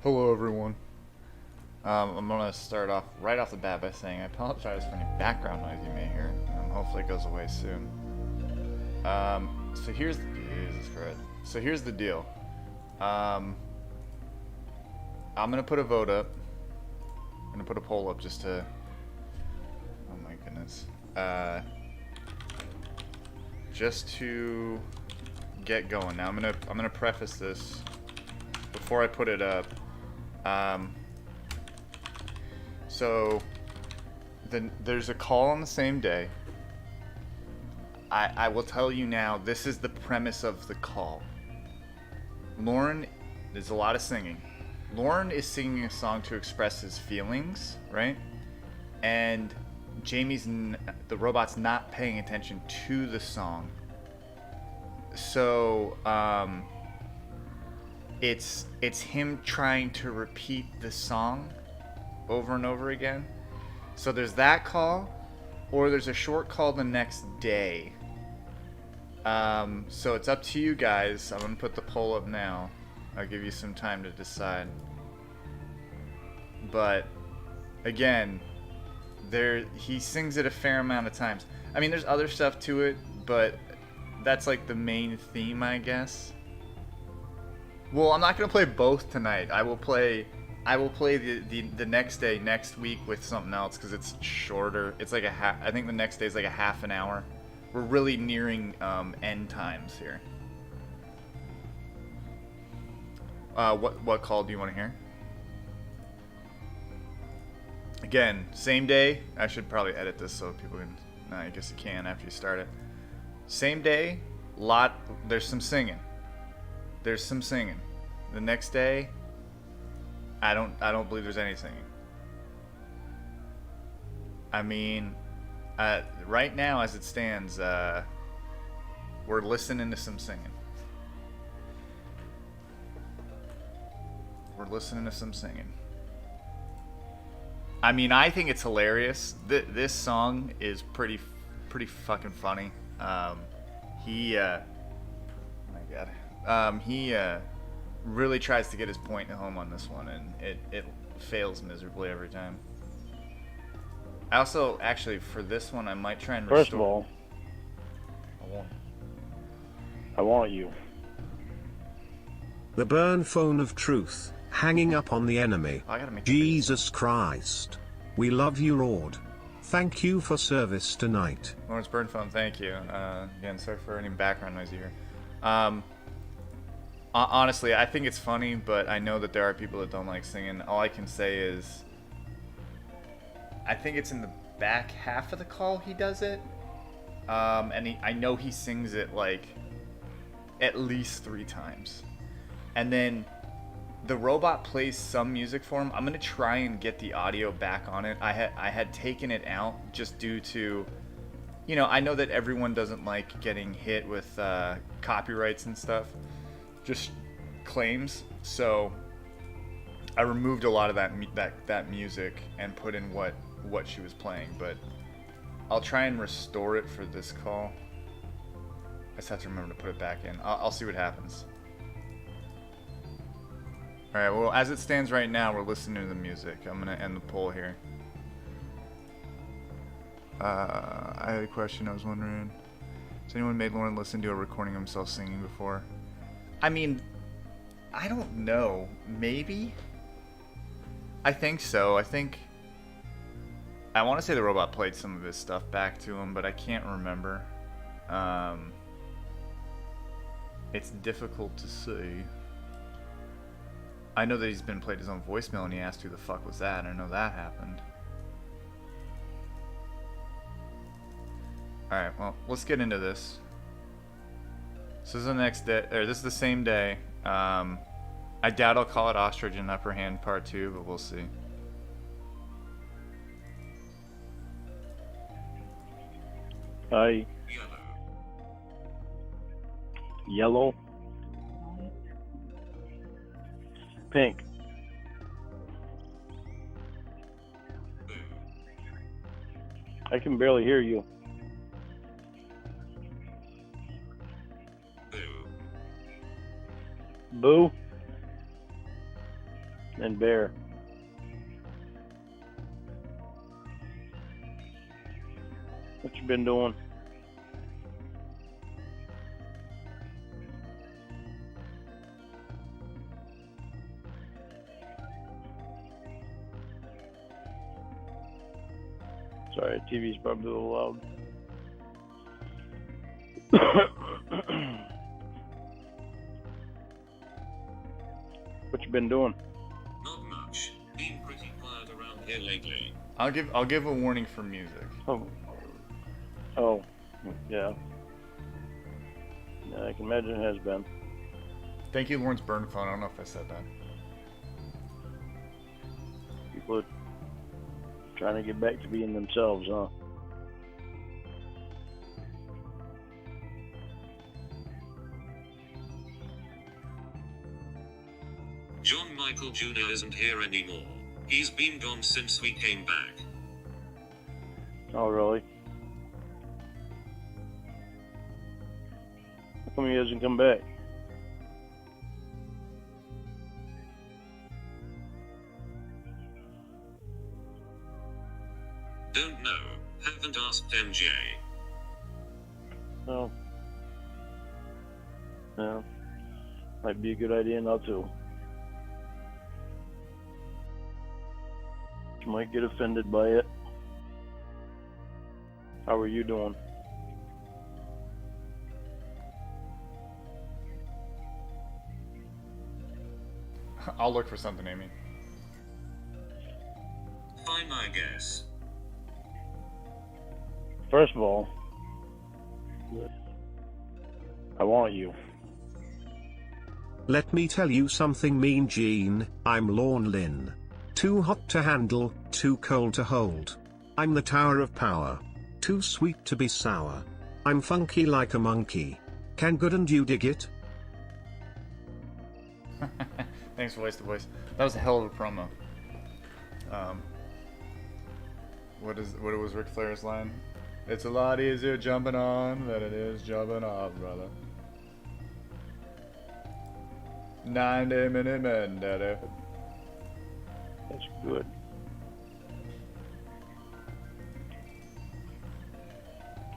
Hello, everyone. I'm gonna start off right off the bat by saying I apologize for any background noise you may hear. Hopefully, it goes away soon. So here's Jesus Christ. So here's the deal. I'm gonna put a vote up. I'm gonna put a poll up just to. Oh my goodness. Just to get going. Now I'm gonna preface this before I put it up. So there's a call on the same day. I will tell you now, this is the premise of the call. Lauren, there's a lot of singing. Lauren is singing a song to express his feelings, right? And the robot's not paying attention to the song. So, it's him trying to repeat the song over and over again. So there's that call, or there's a short call the next day. So it's up to you guys. I'm gonna put the poll up now. I'll give you some time to decide. But again, he sings it a fair amount of times. I mean, there's other stuff to it, but that's like the main theme, I guess. Well, I'm not gonna play both tonight. I will play the next day, next week with something else because it's shorter. It's like I think the next day is like a half an hour. We're really nearing end times here. What call do you want to hear? Again, same day. I should probably edit this so people can. No, I guess you can after you start it. Same day. There's some singing. There's some singing. The next day, I don't believe there's any singing. I mean, right now as it stands, we're listening to some singing. We're listening to some singing. I mean, I think it's hilarious. This song is pretty fucking funny. Oh my god. He really tries to get his point home on this one, and it fails miserably every time. I also, actually, for this one, I might try and restore. First of all, I want you. The burn phone of truth, hanging up on the enemy. Jesus Christ. We love you, Lord. Thank you for service tonight. Lawrence Burn phone, thank you. Again, sorry for any background noise you hear. Honestly, I think it's funny, but I know that there are people that don't like singing. All I can say is, I think it's in the back half of the call he does it. And I know he sings it like at least 3 times. And then the robot plays some music for him. I'm gonna try and get the audio back on it. I had taken it out just due to, I know that everyone doesn't like getting hit with copyrights and stuff, just claims. So I removed a lot of that music and put in what she was playing. But I'll try and restore it for this call. I just have to remember to put it back in. I'll see what happens. Alright, well, as it stands right now, we're listening to the music. I'm going to end the poll here. I had a question I was wondering. Has anyone made Lauren listen to a recording of himself singing before? I mean, I don't know. Maybe? I think so. I want to say the robot played some of his stuff back to him, but I can't remember. It's difficult to say. I know that he's been played his own voicemail and he asked who the fuck was that. I know that happened. Alright, well, let's get into this. So this is the next day, or this is the same day. I doubt I'll call it Ostrich in Upper Hand Part 2, but we'll see. Hi. Yellow. Pink. I can barely hear you. Boo. And bear. What you been doing? Sorry, TV's probably a little loud. What you been doing? Not much. Been pretty quiet around here lately. I'll give a warning for music. Oh, yeah. Yeah, I can imagine it has been. Thank you, Lawrence Burnphone. I don't know if I said that. People are trying to get back to being themselves, huh? John Michael Jr. isn't here anymore. He's been gone since we came back. Oh, really? How come he hasn't come back? Don't know. Haven't asked MJ. Oh. Yeah. Might be a good idea not to. You might get offended by it. How are you doing? I'll look for something, Amy. Fine, I guess. First of all, I want you. Let me tell you something, Mean Gene. I'm Lorne Lynn. Too hot to handle, too cold to hold. I'm the Tower of Power. Too sweet to be sour. I'm funky like a monkey. Can good and you dig it? Thanks for Voice to Voice. That was a hell of a promo. What was Ric Flair's line? It's a lot easier jumping on than it is jumping off, brother. 90-minute men, daddy. That's good.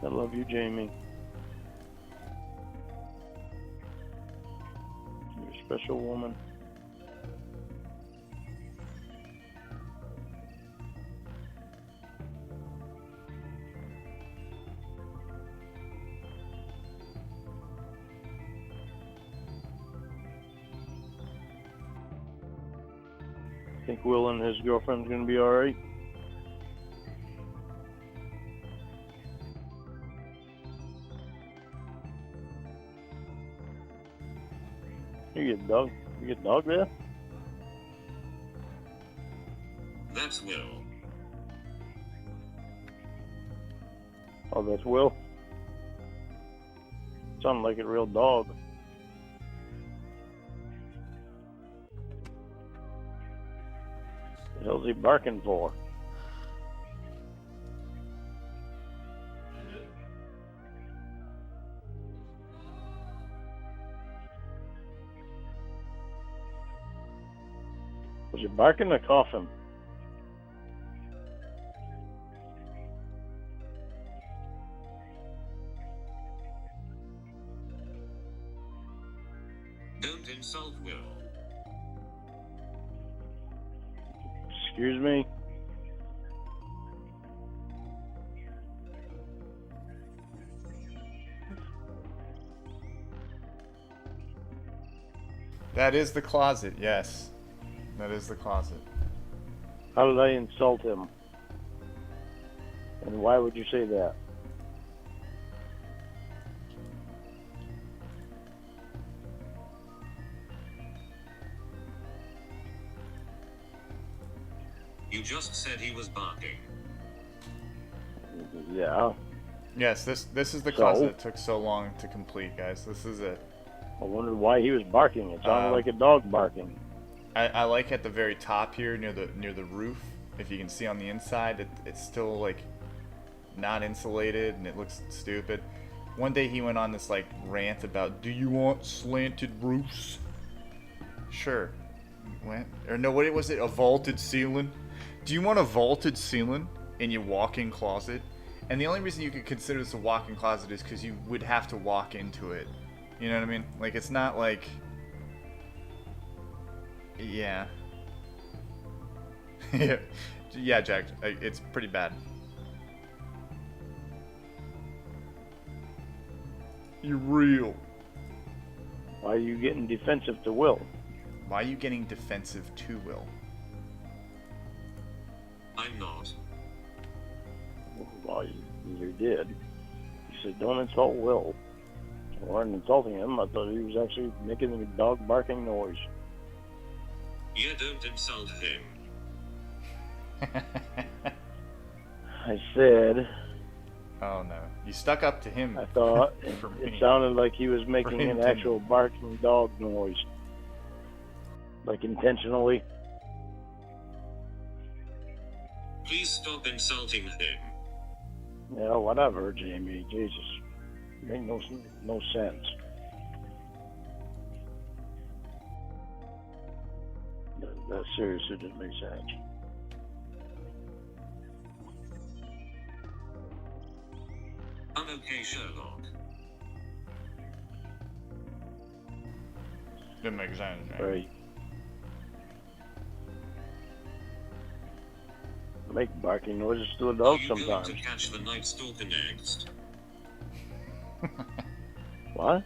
I love you, Jamie. You're a special woman. Think Will and his girlfriend's gonna be alright? You get dog? You get dog there? That's Will. Oh, that's Will. Sounded like a real dog. The hell's he barking for? Was he barking or coughing? Don't insult Will. Excuse me? That is the closet, yes. That is the closet. How did I insult him? And why would you say that? You just said he was barking. Yeah. Yes, this is the So? closet that took so long to complete, guys. This is it. I wondered why he was barking. It sounded like a dog barking. I like at the very top here near the roof. If you can see on the inside, it's still like not insulated and it looks stupid. One day he went on this like rant about, do you want slanted roofs? Sure, What? Or no, what was it? A vaulted ceiling? Do you want a vaulted ceiling in your walk-in closet? And the only reason you could consider this a walk-in closet is because you would have to walk into it. You know what I mean? Like, it's not like... Yeah. Yeah, Jack. It's pretty bad. You're real. Why are you getting defensive to Will? Why are you getting defensive to Will? I'm not. Well, you did. You said, don't insult Will. You weren't insulting him. I thought he was actually making a dog barking noise. Yeah, don't insult him. I said, Oh no. You stuck up to him. I thought For it me. sounded like he was making him an to- actual barking dog noise. Like intentionally. Please stop insulting him. Yeah, whatever, Jamie. Jesus. It ain't no sense. That seriously didn't make sense. I'm okay, Sherlock. Didn't make sense, right? Right. Make barking noises to a Are dog you sometimes. going to catch the Night Stalker next? What?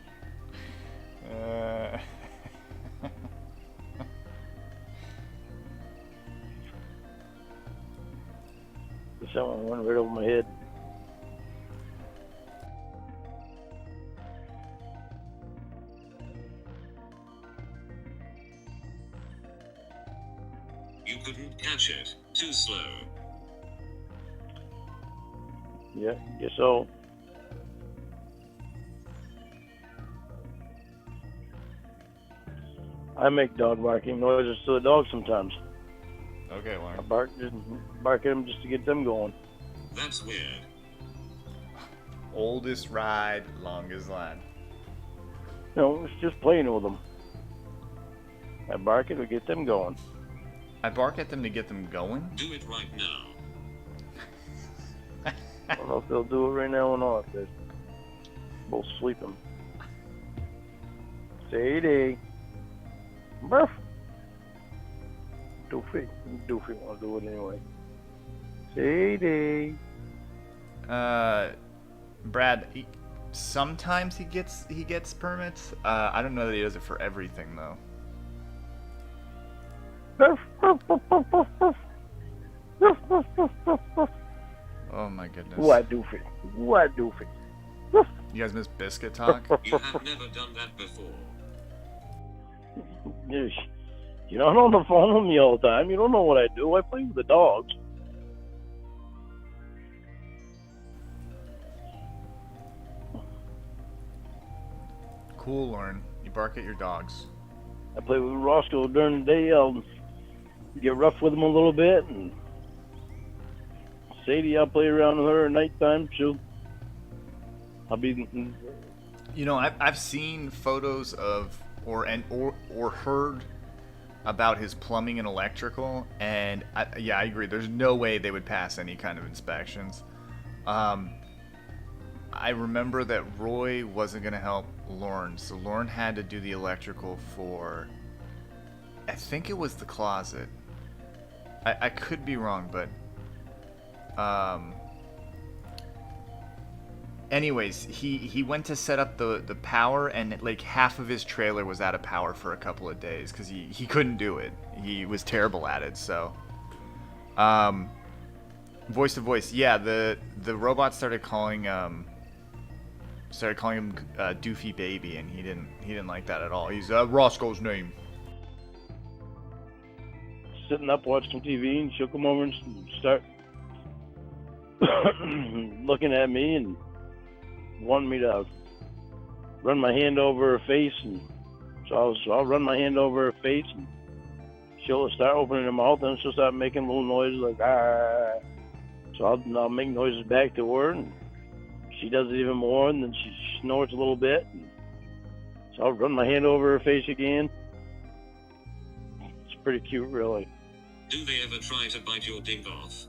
Uh... Someone went right over my head. You couldn't catch it. Too slow. Yeah, guess so. I make dog barking noises to the dog sometimes. Okay, I Lauren. bark at them just to get them going. That's weird. Oldest ride, longest line. No, it's just playing with them. I bark it to get them going. I bark at them to get them going. Do it right now. I don't know if they'll do it right now or not. They're both sleeping. Sadie. Burf. Doofy. Doofy wants to do it anyway. Sadie. Brad. Sometimes he gets permits. I don't know that he does it for everything though. Burf, burf, burf, burf, burf, burf. Burf, burf, burf, burf, burf. Oh my goodness. What doofy? What doofy? You guys miss biscuit talk? You have never done that before. You're not on the phone with me all the time. You don't know what I do. I play with the dogs. Cool, Lauren. You bark at your dogs. I play with Roscoe during the day. I'll get rough with him a little bit, and Sadie, I'll play around with her at nighttime. I'll be. You know, I've seen photos of or heard about his plumbing and electrical, and I agree. There's no way they would pass any kind of inspections. I remember that Roy wasn't going to help Lauren, so Lauren had to do the electrical for, I think it was the closet. I could be wrong, but anyways, he went to set up the power, and like half of his trailer was out of power for a couple of days because he couldn't do it. He was terrible at it. So voice to voice, yeah, the robot started calling him Doofy Baby, and he didn't like that at all. He's Roscoe's name. Sitting up watching TV, and she'll come over and start looking at me and wanting me to run my hand over her face, and so I'll run my hand over her face, and she'll start opening her mouth, and she'll start making little noises like ah. So I'll make noises back to her, and she does it even more, and then she snorts a little bit, and so I'll run my hand over her face again. pretty cute, really. Do they ever try to bite your dink off?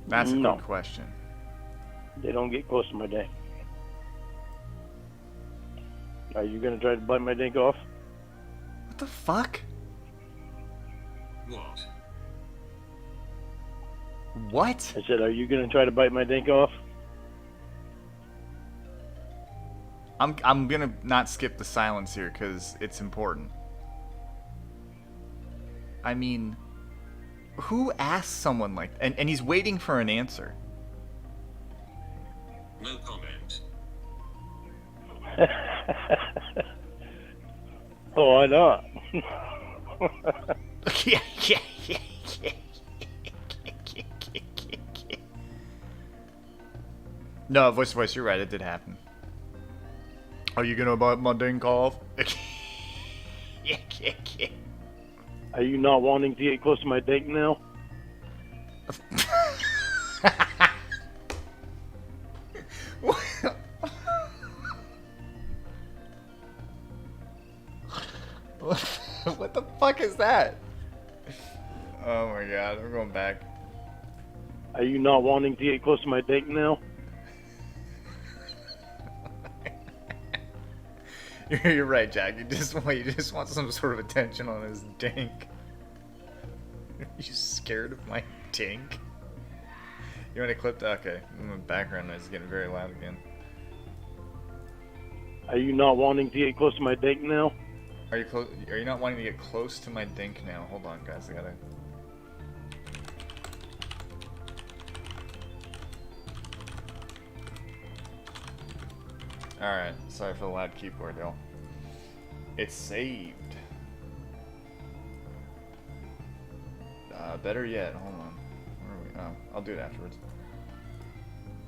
That's a No. good question. They don't get close to my dink. Are you gonna try to bite my dink off? What the fuck? What? What? I said, are you gonna try to bite my dink off? I'm gonna not skip the silence here because it's important. I mean, who asks someone like and he's waiting for an answer. No comment. Oh, why not? Yeah. No, voice, you're right. It did happen. Are you gonna bite my dink off? Are you not wanting to get close to my dink now? What the fuck is that? Oh my god, we're going back. Are you not wanting to get close to my dink now? You're right, Jack. You just want some sort of attention on his dink. Are you scared of my dink? You want to clip that? Okay. The background noise is getting very loud again. Are you not wanting to get close to my dink now? Are you not wanting to get close to my dink now? Hold on, guys. I gotta. Alright, sorry for the loud keyboard, y'all. It's saved. Better yet, hold on. Where are we? Oh, I'll do it afterwards.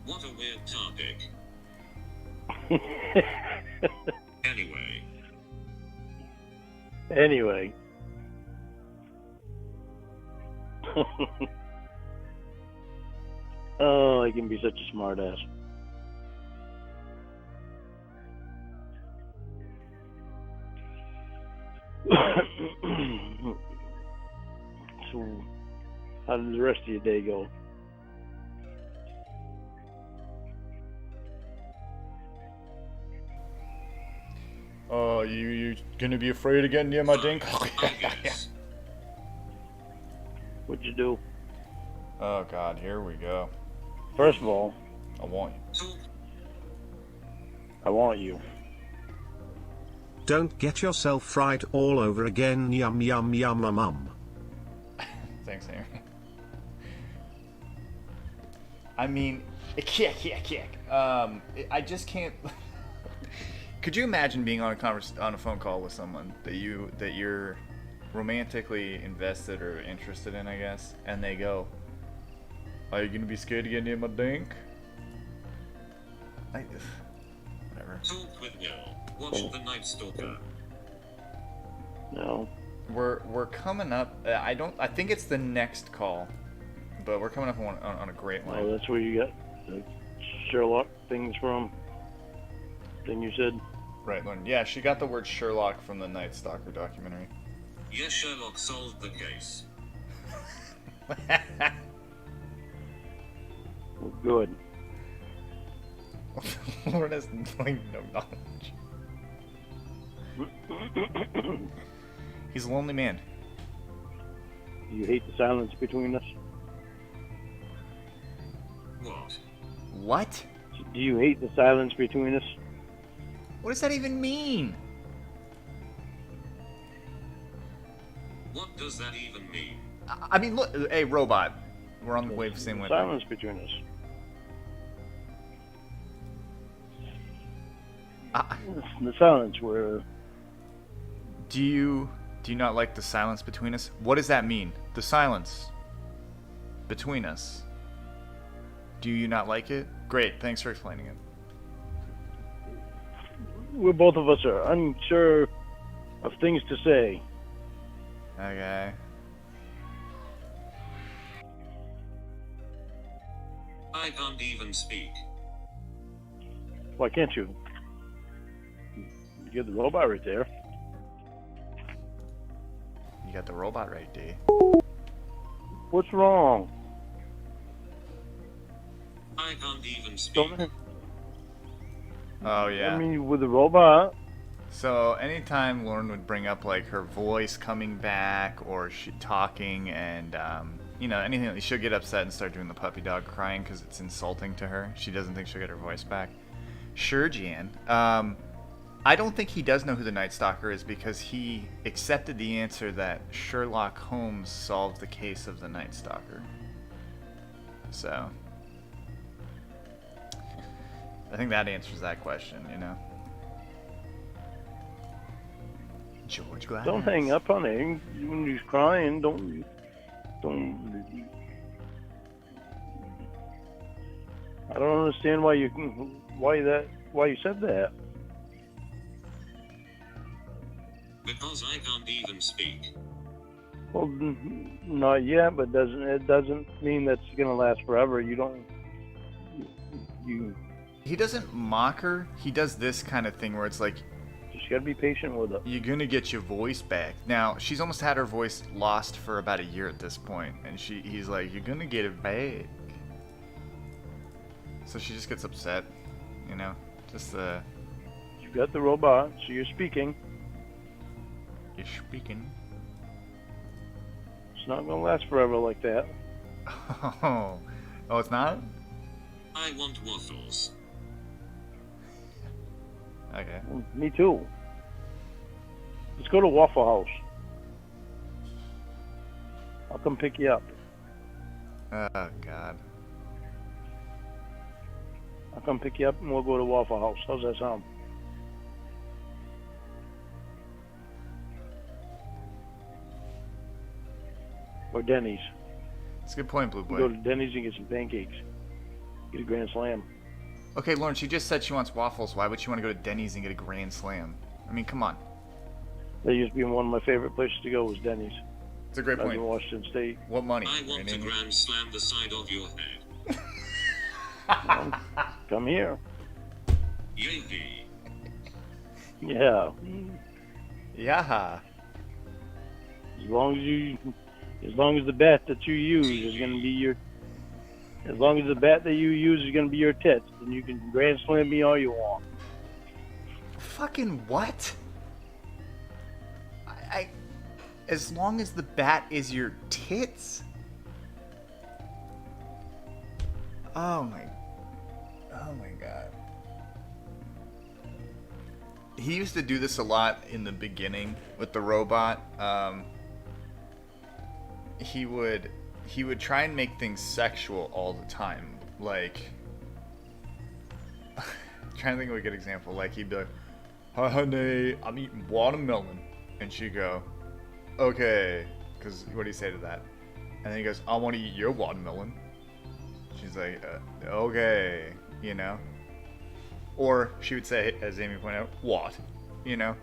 What a weird topic. Anyway. Anyway. Oh, I can be such a smart ass. So, how did the rest of your day go? Oh, you gonna be afraid of getting near my dink? I guess. What'd you do? Oh god, here we go. First of all, I want you. Talk. I want you. Don't get yourself fried all over again. Yum yum yum yum yum. Thanks, Aaron. I mean, I just can't. Could you imagine being on a phone call with someone that you're romantically invested or interested in, I guess, and they go, "Are you gonna be scared to get near my dink?" Whatever. Talk with Will. Watch The Night Stalker. No. We're coming up. I think it's the next call, but we're coming up on a great line. Oh, that's where you got the Sherlock things from? Thing you said? Right, Lauren. Yeah, she got the word Sherlock from the Night Stalker documentary. Yes, Sherlock solved the case. Well, good. Lauren has like no knowledge. He's a lonely man. Do you hate the silence between us? What? What? Do you hate the silence between us? What does that even mean? What does that even mean? I mean, look, hey, robot. We're on the wave, same way. Silence between us. The silence where... Do you not like the silence between us? What does that mean? The silence between us. Do you not like it? Great, thanks for explaining it. Where both of us are unsure of things to say. Okay. I can't even speak. Why can't you? You're the robot right there. You got the robot right, D. What's wrong? I can't even speak. Don't, Oh yeah. I mean, with the robot. So anytime Lauren would bring up like her voice coming back or she talking and you know, anything, she'll get upset and start doing the puppy dog crying because it's insulting to her. She doesn't think she'll get her voice back. Sure, Jan. I don't think he does know who the Night Stalker is because he accepted the answer that Sherlock Holmes solved the case of the Night Stalker. So I think that answers that question, you know. George Glass. Don't hang up on him when he's crying. Don't. I don't understand why you said that. Because I can't even speak. Well, not yet, but it doesn't mean that's gonna last forever. You don't. You He doesn't mock her. He does this kind of thing where it's like, just gotta be patient with it. you're gonna get your voice back. Now, she's almost had her voice lost for about a year at this point, and he's like, you're gonna get it back. So she just gets upset, you know? Just You got the robot, so you're speaking. you're speaking. It's not gonna last forever like that. Oh, it's not? I want waffles. Okay. Me too. Let's go to Waffle House. I'll come pick you up. Oh, God. I'll come pick you up and we'll go to Waffle House. How's that sound? Or Denny's. It's a good point, Blue You go Boy. to Denny's and get some pancakes. Get a Grand Slam. Okay, Lauren, she just said she wants waffles. Why would she want to go to Denny's and get a Grand Slam? I mean, come on. That used to be one of my favorite places to go was Denny's. It's a great I was in point. Washington State. What money? I want to Randy? grand slam the side of your head. Come here. Yay. Yeah. Yeah. As long as the bat that you use is going to be your, as long as the bat that you use is going to be your tits, then you can Grand Slam me all you want. Fucking what? I as long as the bat is your tits? Oh my god. He used to do this a lot in the beginning with the robot. He would try and make things sexual all the time. Like, trying to think of a good example. Like, he'd be like, "Hi, honey, I'm eating watermelon," and she'd go, "Okay," because what do you say to that? And then he goes, "I want to eat your watermelon." She's like, "Okay," you know. Or she would say, as Amy pointed out, "What?" You know.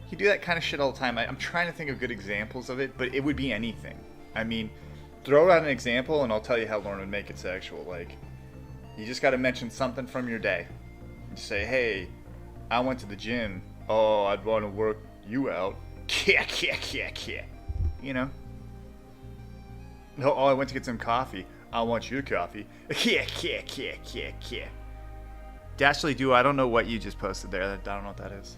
He'd do that kind of shit all the time. I'm trying to think of good examples of it, but it would be anything. I mean, throw out an example and I'll tell you how Lauren would make it sexual. Like, you just got to mention something from your day. You say, "Hey, I went to the gym. Oh, I'd want to work you out." You know? Oh, I went to get some coffee. I want your coffee. Dashley Duo, I don't know what you just posted there. I don't know what that is.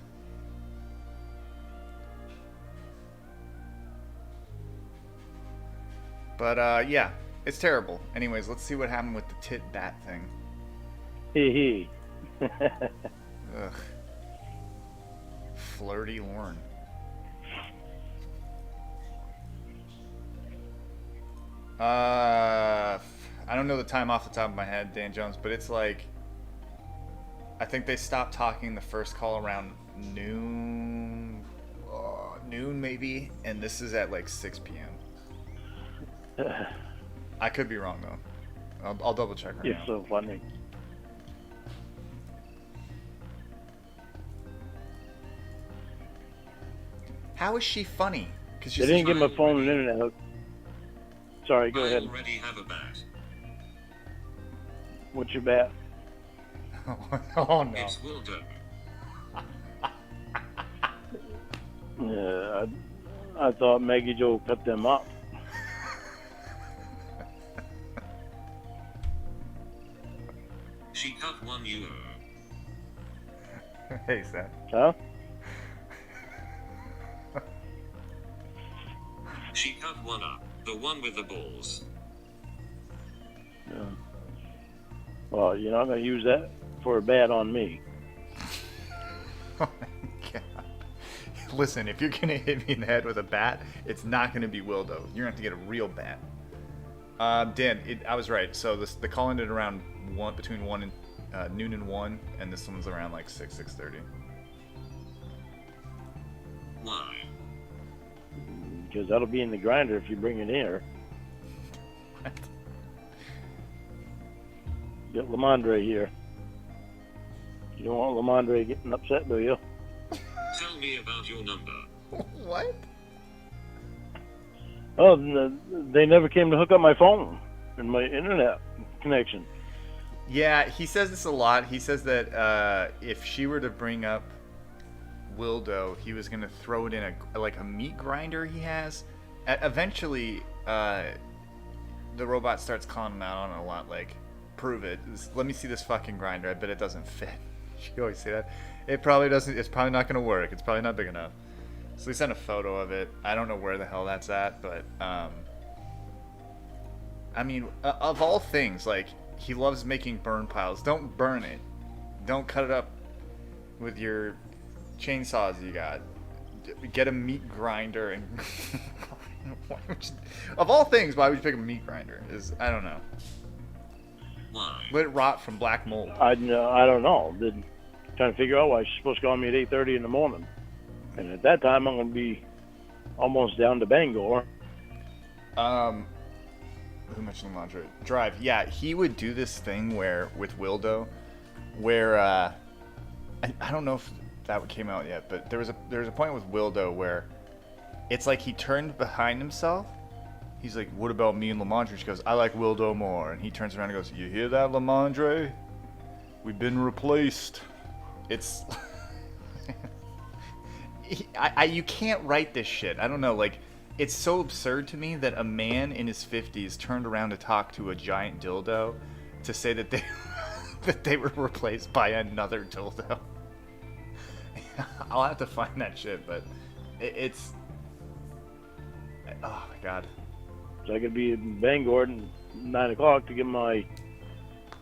But, yeah. It's terrible. Anyways, let's see what happened with the tit bat thing. Hee hee. Ugh. Flirty Lauren. I don't know the time off the top of my head, Dan Jones, but it's like, I think they stopped talking the first call around noon maybe, and this is at like 6 p.m. I could be wrong though. I'll double check right You're now. so funny. How is she funny? Because They didn't get my phone and internet hooked. Sorry, go I ahead. already have a bat. What's your bat? Oh no. It's Wildo. I thought Maggie Joe cut them up. She cut €1. Hey, Seth. Huh? She cut one up. The one with the balls. Yeah. Well, you're not going to use that for a bat on me. Oh my god. Listen, if you're gonna hit me in the head with a bat, it's not gonna be Wildo. You're gonna have to get a real bat. Dan, I was right. So the call ended around between noon and 1, and this one's around like 6:30. Why? Because that'll be in the grinder if you bring it here. What? Get Lamondre here. You don't want Lamondre getting upset, do you? Tell me about your number. What? Oh, they never came to hook up my phone and my internet connection. Yeah, he says this a lot. He says that if she were to bring up Wildo, he was gonna throw it in a meat grinder he has. Eventually, the robot starts calling him out on it a lot. Like, prove it. Let me see this fucking grinder. I bet it doesn't fit. She always say that. It probably doesn't. It's probably not gonna work. It's probably not big enough. So he sent a photo of it. I don't know where the hell that's at, but I mean, of all things, like, he loves making burn piles. Don't burn it. Don't cut it up with your chainsaws you got. Get a meat grinder and of all things, why would you pick a meat grinder? I don't know. Why? Let it rot from black mold. I don't know. Trying to figure out why she's supposed to call me at 8:30 in the morning. And at that time, I'm going to be almost down to Bangor. Who mentioned Lamondre? Drive. Yeah, he would do this thing with Wildo, where I don't know if that came out yet, but there was a point with Wildo where it's like he turned behind himself. He's like, "What about me and Lamondre?" She goes, "I like Wildo more." And he turns around and goes, "You hear that, Lamondre? We've been replaced." It's you can't write this shit. I don't know, like, it's so absurd to me that a man in his 50s turned around to talk to a giant dildo to say that they were replaced by another dildo. I'll have to find that shit, but it's oh my god. So I could be in Bangor at 9 o'clock to get my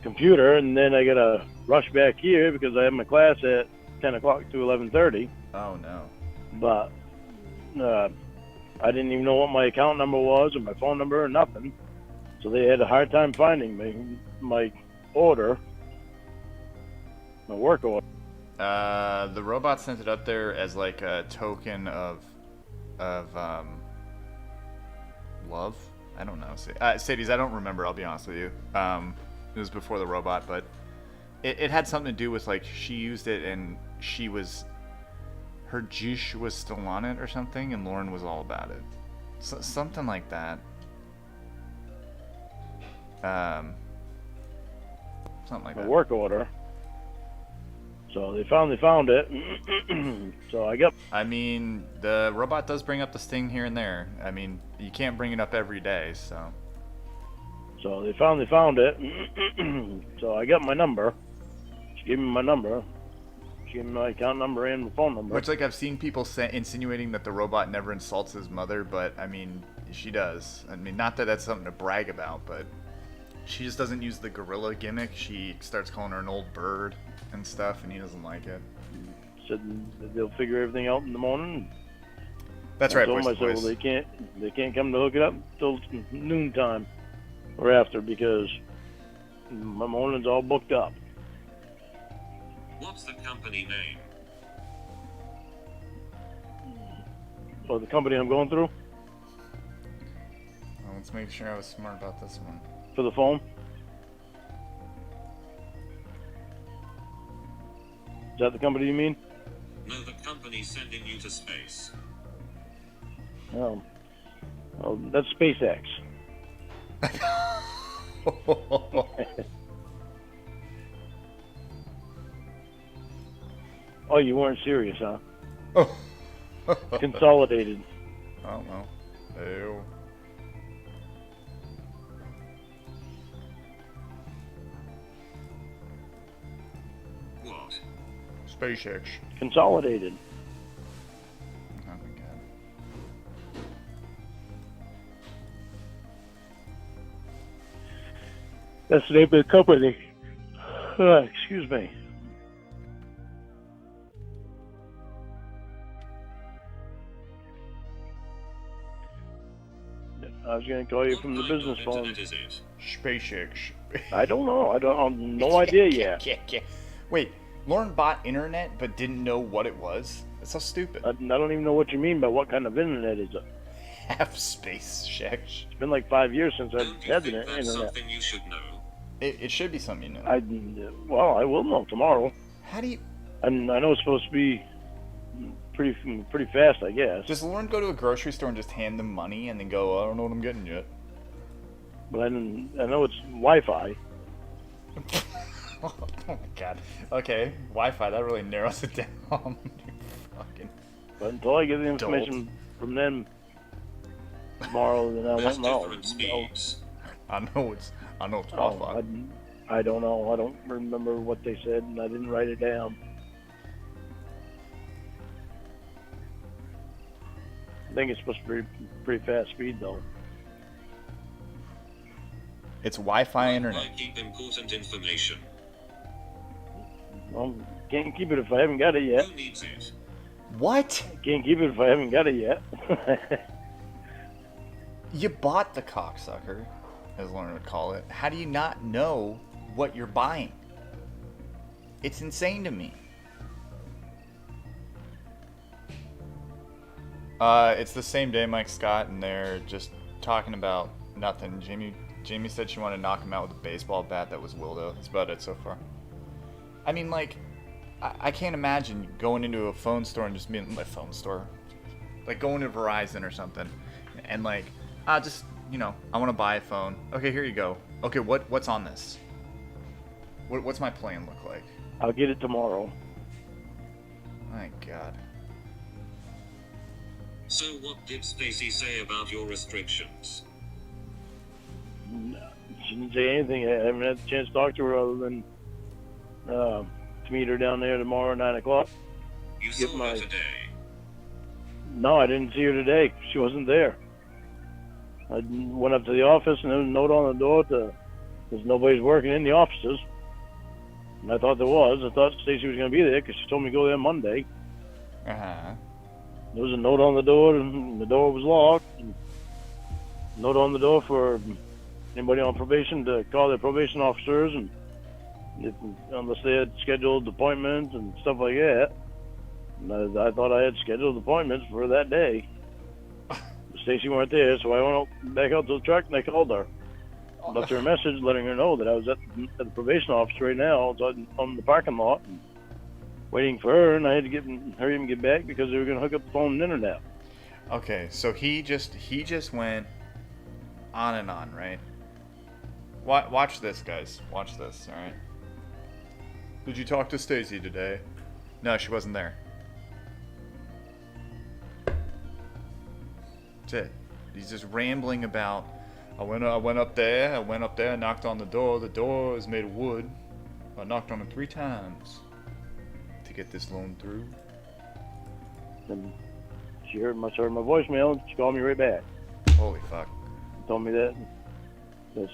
computer, and then I got to rush back here because I have my class at 10 o'clock to 11:30. Oh no. But I didn't even know what my account number was or my phone number or nothing. So they had a hard time finding me, my order, my work order. The robot sent it up there as like a token of love. I don't know. Sadie's, I don't remember. I'll be honest with you. It was before the robot, but it had something to do with, like, she used it and her juice was still on it or something, and Lauren was all about it. So, something like that. Something like My that. work order. So they finally found it. So I got. I mean, the robot does bring up this thing here and there. I mean, you can't bring it up every day, so. So they finally found it. So I got my number. She gave me my number. She gave me my account number and my phone number. Which, like, I've seen people insinuating that the robot never insults his mother, but, I mean, she does. I mean, not that that's something to brag about, but she just doesn't use the gorilla gimmick. She starts calling her an old bird and stuff, and he doesn't like it. Said that they'll figure everything out in the morning. That's right, I told voice to myself, voice. well, they can't come to hook it up till noontime or after because my morning's all booked up. What's the company name? So the company I'm going through Well, let's make sure I was smart about this one. for the phone. Is that the company you mean? No, the company sending you to space. Oh, well, that's SpaceX. Oh, you weren't serious, huh? Oh. Consolidated. I don't know. Ew. What? SpaceX. Consolidated. Oh my god. That's the name of the company. Excuse me. I was going to call you What from the kind of business phone. internet is it? SpaceX. I don't know. I have no idea yet. Yeah. Wait, Lauren bought internet but didn't know what it was? That's so stupid. I don't even know what you mean by what kind of internet is it. Half SpaceX. It's been like 5 years since I've Don't you had the think that's internet. something you should know? It should be something you know. I will know tomorrow. How do you... I know it's supposed to be pretty fast, I guess. Does Lauren go to a grocery store and just hand them money and then go, I don't know what I'm getting yet? But I know it's Wi-Fi. Oh my god. Okay, Wi-Fi, that really narrows it down. Fucking... But until I get the information from them tomorrow, then I There's won't know. different speeds. I know it's Wi-Fi. I don't know. I don't remember what they said, and I didn't write it down. I think it's supposed to be pretty fast speed, though. It's Wi-Fi Why internet. keep important information? Well, can't keep it if I haven't got it yet. Who needs it? What? Can't keep it if I haven't got it yet. You bought the cocksucker, as Lauren would call it. How do you not know what you're buying? It's insane to me. It's the same day, Mike Scott, and they're just talking about nothing. Jamie said she wanted to knock him out with a baseball bat that was Wildo. That's about it so far. I mean, like, I can't imagine going into a phone store and just being a phone store, like going to Verizon or something, and like, I want to buy a phone. Okay, here you go. Okay, what's on this? What's my plan look like? I'll get it tomorrow. My God. So what did Stacy say about your restrictions? She didn't say anything. I haven't had the chance to talk to her other than to meet her down there tomorrow at 9 o'clock. You Get saw my- her today. No, I didn't see her today. She wasn't there. I went up to the office and there was a note on the door because nobody's working in the offices. And I thought there was. I thought Stacy was going to be there because she told me to go there Monday. Uh-huh. There was a note on the door, and the door was locked. And a note on the door for anybody on probation to call their probation officers, and unless they had scheduled appointments and stuff like that. And I thought I had scheduled appointments for that day. Stacy weren't there, so I went back out to the truck and I called her. Left her a message letting her know that I was at the probation office right now, on the parking lot, and waiting for her, and I had to hurry and get back because they were going to hook up the phone and internet. Okay, so he just went on and on, right? Watch this, guys. Watch this, all right? Did you talk to Stacy today? No, she wasn't there. That's it. He's just rambling about, I went up there, I knocked on the door is made of wood. I knocked on it 3 times to get this loan through. And she must have heard my voicemail, and she called me right back. Holy fuck. Told me that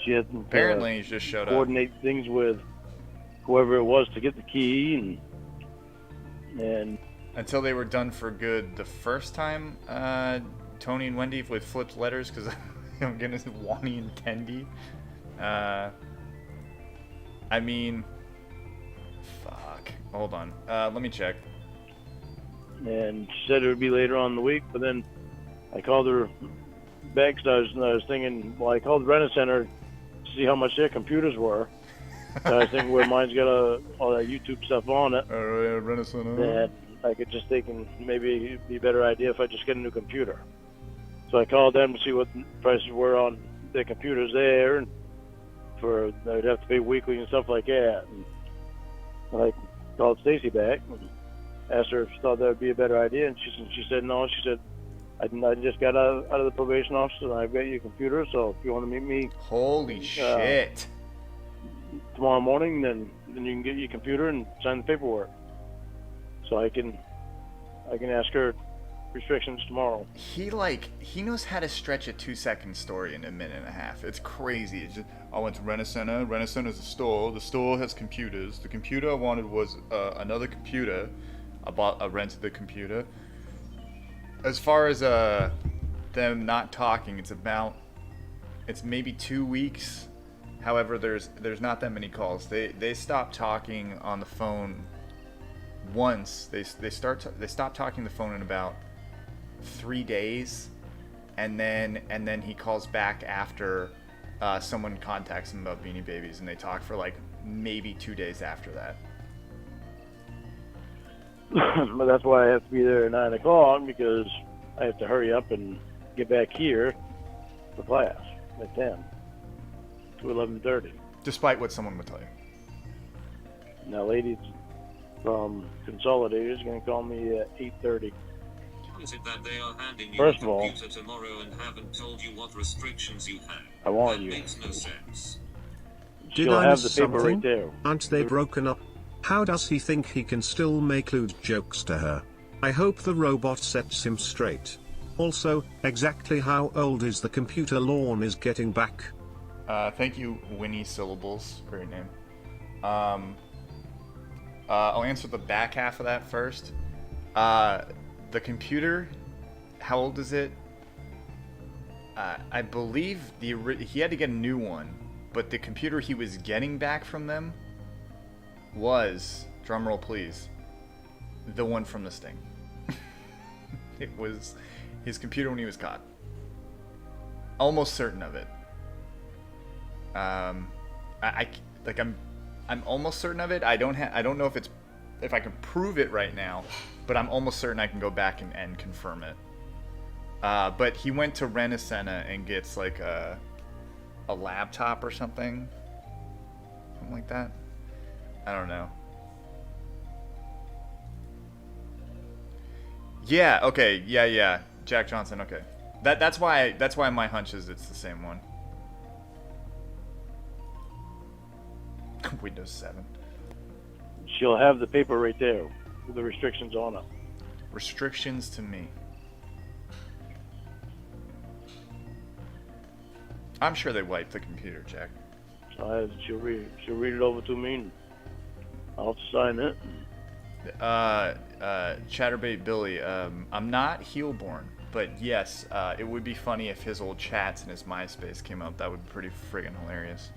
she had Apparently he just showed up. coordinate things with whoever it was to get the key, and Until they were done for good the first time, Tony and Wendy with flipped letters, because I'm getting this Wani and Tendi. I mean, fuck. Hold on. Let me check. she said it would be later on in the week, but then I called her back because I was thinking, well, I called the Rent Center to see how much their computers were. So I was thinking where mine's got all that YouTube stuff on it, that I could just think maybe it'd be a better idea if I just get a new computer. So I called them to see what the prices were on their computers there, and they'd have to pay weekly and stuff like that. And I called Stacy back and asked her if she thought that would be a better idea, and she said no. She said, I just got out of the probation office, and I've got your computer. So if you want to meet me Holy shit. tomorrow morning, then you can get your computer and sign the paperwork. So I can ask her restrictions tomorrow. He knows how to stretch a 2-second story in a minute and a half. It's crazy. It's just, I went to Rent-A-Center. Rent-A-Center is a store. The store has computers. The computer I wanted was another computer. I rented the computer. As far as them not talking, it's maybe 2 weeks. However, there's not that many calls. They stop talking on the phone once. They stop talking the phone in about 3 days, and then he calls back after someone contacts him about Beanie Babies, and they talk for like maybe 2 days after that. But that's why I have to be there at 9 o'clock, because I have to hurry up and get back here for class at 10 to 11:30. Despite what someone would tell you. Now, lady from Consolidated is going to call me at 8:30. Is it that they are handing you First a of all, computer tomorrow and haven't told you what restrictions you have? I want That you. makes no sense. Did She'll I have miss the paper something? right there. Aren't they broken up? How does he think he can still make lewd jokes to her? I hope the robot sets him straight. Also, exactly how old is the computer Lorne is getting back? Thank you, Winnie Syllables. Great name. I'll answer the back half of that first. The computer, how old is it? I believe he had to get a new one, but the computer he was getting back from them was, drumroll please, the one from the Sting. It was his computer when he was caught. Almost certain of it. I'm almost certain of it. I don't know if I can prove it right now, but I'm almost certain I can go back and confirm it. But he went to Rent-A-Center and gets like a laptop or something like that. I don't know. Yeah. Okay. Yeah. Jack Johnson. Okay. That's why my hunch is it's the same one. Windows 7. She'll have the paper right there with the restrictions on it. Restrictions to me. I'm sure they wiped the computer, Jack. So she'll read it over to me, and I'll have to sign it. Chatterbait Billy, I'm not Heelborn, but yes, it would be funny if his old chats and his MySpace came up. That would be pretty friggin' hilarious.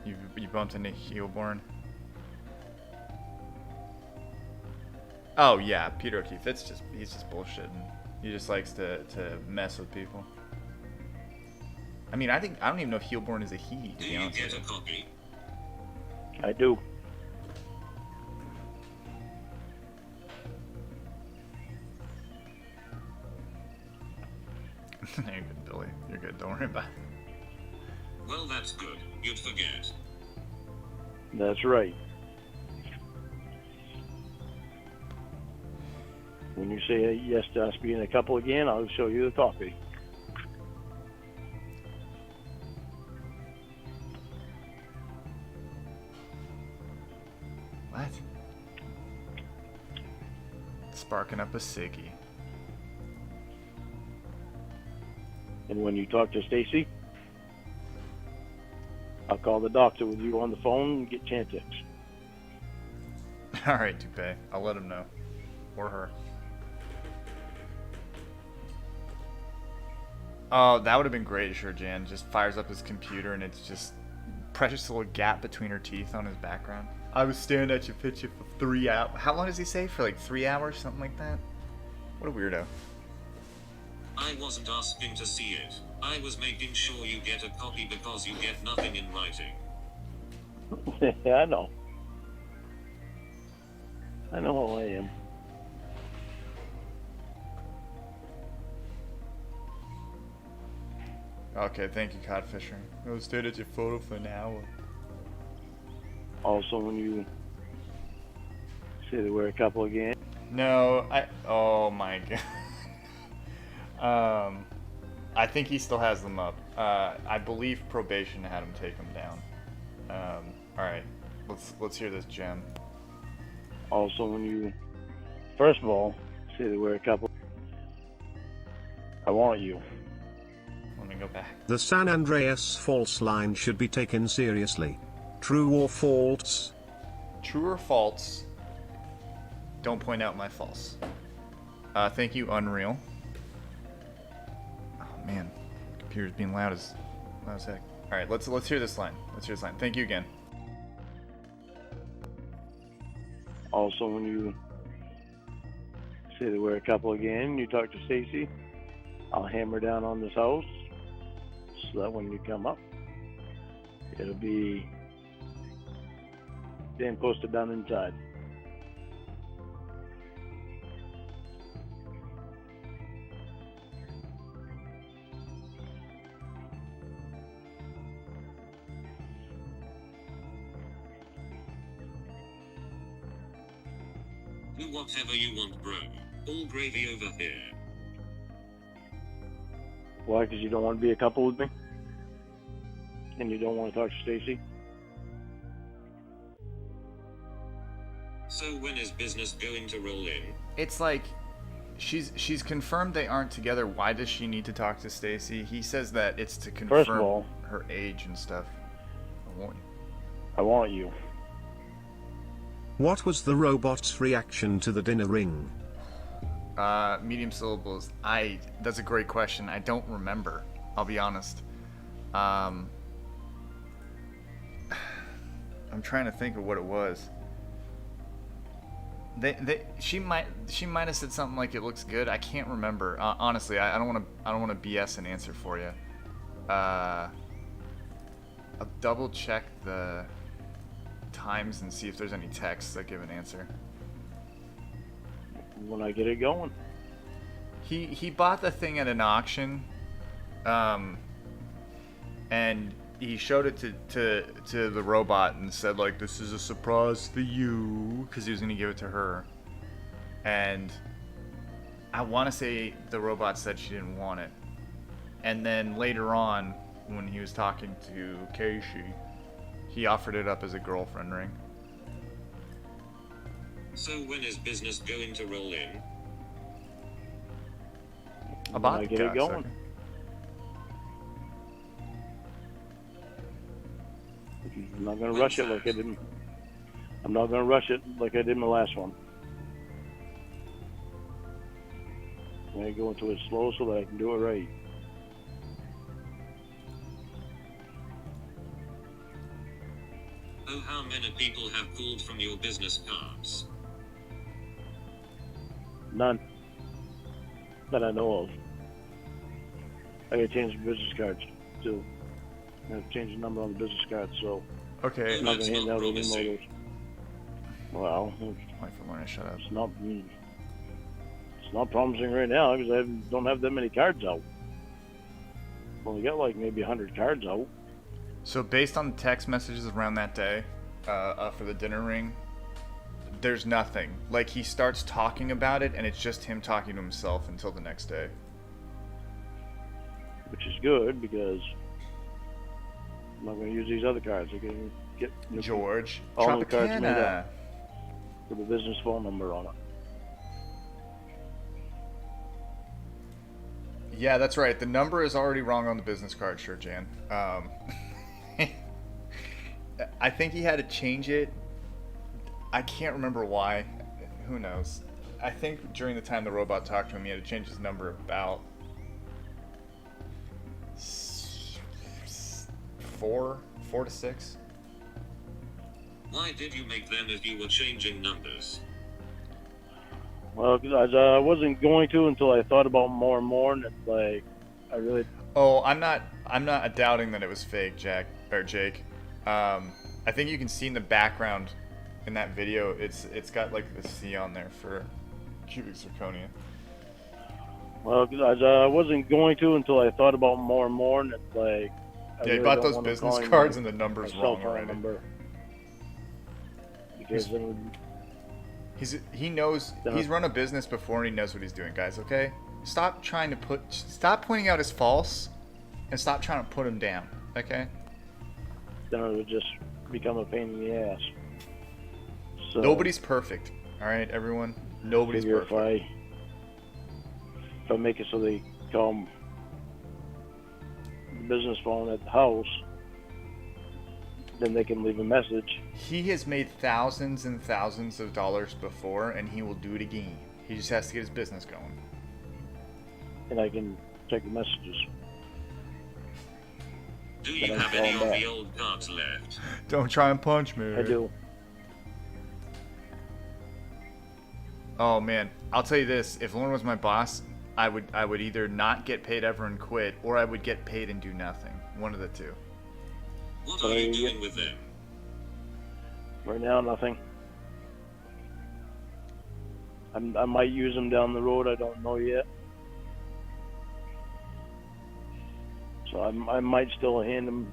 You bumped into Heelborn? Oh yeah, Peter O'Keefe. He's just bullshitting. He just likes to mess with people. I mean, I don't even know if Heelborn is a he. Do you get a copy? I do. You're good, Billy. You're good. Don't worry about it. Well, that's good. You'd forget. That's right. When you say yes to us being a couple again, I'll show you the copy. What? Sparking up a ciggy. And when you talk to Stacy, I'll call the doctor with you on the phone and get Chantix. All right, Toupee. I'll let him know. Or her. Oh, that would have been great, sure, Jan. Just fires up his computer and it's just precious little gap between her teeth on his background. I was staring at your picture for 3 hours. How long does he say? For like 3 hours? Something like that? What a weirdo. I wasn't asking to see it. I was making sure you get a copy because you get nothing in writing. Yeah, I know. I know how I am. Okay, thank you, Codfisher. I stared at your photo for an hour. Also, when you say that we're a couple again, No, oh my god. I think he still has them up. I believe Probation had him take them down. All right, let's hear this gem. Also, when you, first of all, say they were a couple, I want you. Let me go back. The San Andreas false line should be taken seriously. True or false? True or false? Don't point out my false. Thank you, Unreal. Oh man, computer's being loud as heck. All right, let's hear this line. Let's hear this line. Thank you again. Also, when you say that we're a couple again, you talk to Stacy, I'll hammer down on this house so that when you come up, it'll be damn close to done inside. Do whatever you want, bro. All gravy over here. Why? Because you don't want to be a couple with me? And you don't want to talk to Stacy? So when is business going to roll in? It's like she's confirmed they aren't together. Why does she need to talk to Stacy? He says that it's to confirm First of all, her age and stuff. I want you. What was the robot's reaction to the dinner ring? Medium syllables. That's a great question. I don't remember. I'll be honest. I'm trying to think of what it was. She might have said something like it looks good. I can't remember. Honestly, I don't want to BS an answer for you. I'll double check the times and see if there's any texts that give an answer. When I get it going. He bought the thing at an auction, and he showed it to the robot and said like, this is a surprise for you, because he was going to give it to her. And I want to say the robot said she didn't want it. And then later on, when he was talking to Casey, he offered it up as a girlfriend ring. So when is business going to roll in? About when I get it going. I'm not gonna rush it like I didn't. I'm not gonna rush it like I did in the last one. I'm gonna go into it slow so that I can do it right. Oh, how many people have pulled from your business cards? None that I know of. I gotta change the business cards too. I have to change the number on the business card, so Okay. I'm not That's gonna hand not out any more of promising. those. Well, Wait for Lorna to shut up. it's not promising right now because I don't have that many cards out. I've only got like maybe 100 cards out. So based on the text messages around that day, for the dinner ring, there's nothing. Like, he starts talking about it, and it's just him talking to himself until the next day. Which is good because I'm not going to use these other cards. I can get George, all the cards made Tropicana. up with a business phone number on it. Yeah, that's right. The number is already wrong on the business card, sure, Jan. I think he had to change it. I can't remember why. Who knows? I think during the time the robot talked to him, he had to change his number about 4 to 6. Why did you make them if you were changing numbers? Well, because I wasn't going to until I thought about more and more, and it's like I really. Oh, I'm not doubting that it was fake, Jake. I think you can see in the background in that video, it's got like the C on there for cubic zirconia. Well, because I wasn't going to until I thought about more and more, and it's like. Yeah, he bought those business cards and the numbers my cell wrong phone already. number. Because then He knows he's run a business before and he knows what he's doing, guys. Okay, stop pointing out his faults, and stop trying to put him down. Okay. Then it would just become a pain in the ass. So Nobody's perfect. All right, everyone. Nobody's figure perfect. if I make it so they call the business phone at the house, then they can leave a message. He has made thousands and thousands of dollars before, and he will do it again. He just has to get his business going. And I can check the messages. Do you have any of the old cards left? Don't try and punch me. I do. Oh man, I'll tell you this: if Lauren was my boss, I would either not get paid ever and quit, or I would get paid and do nothing. One of the two. What are you doing with them? Right now, nothing. I might use them down the road. I don't know yet. So I might still hand them.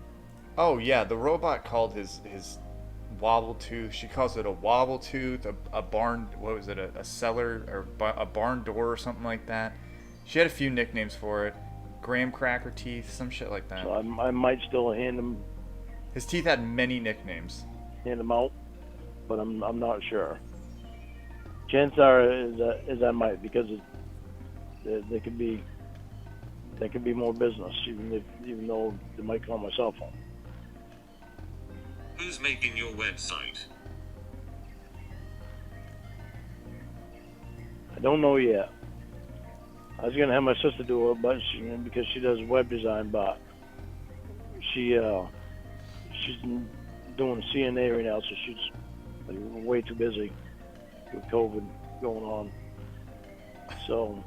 Oh yeah, the robot called his wobble tooth. She calls it a wobble tooth, a barn. What was it? A cellar or a barn door or something like that. She had a few nicknames for it. Graham cracker teeth, some shit like that. So I might still hand them His teeth had many nicknames. out, but I'm not sure. Chances are is I might, because there could be more business, even though they might call my cell phone. Who's making your website? I don't know yet. I was gonna have my sister do it, but because she does web design, but she's doing CNA right now, so she's like, way too busy with COVID going on. So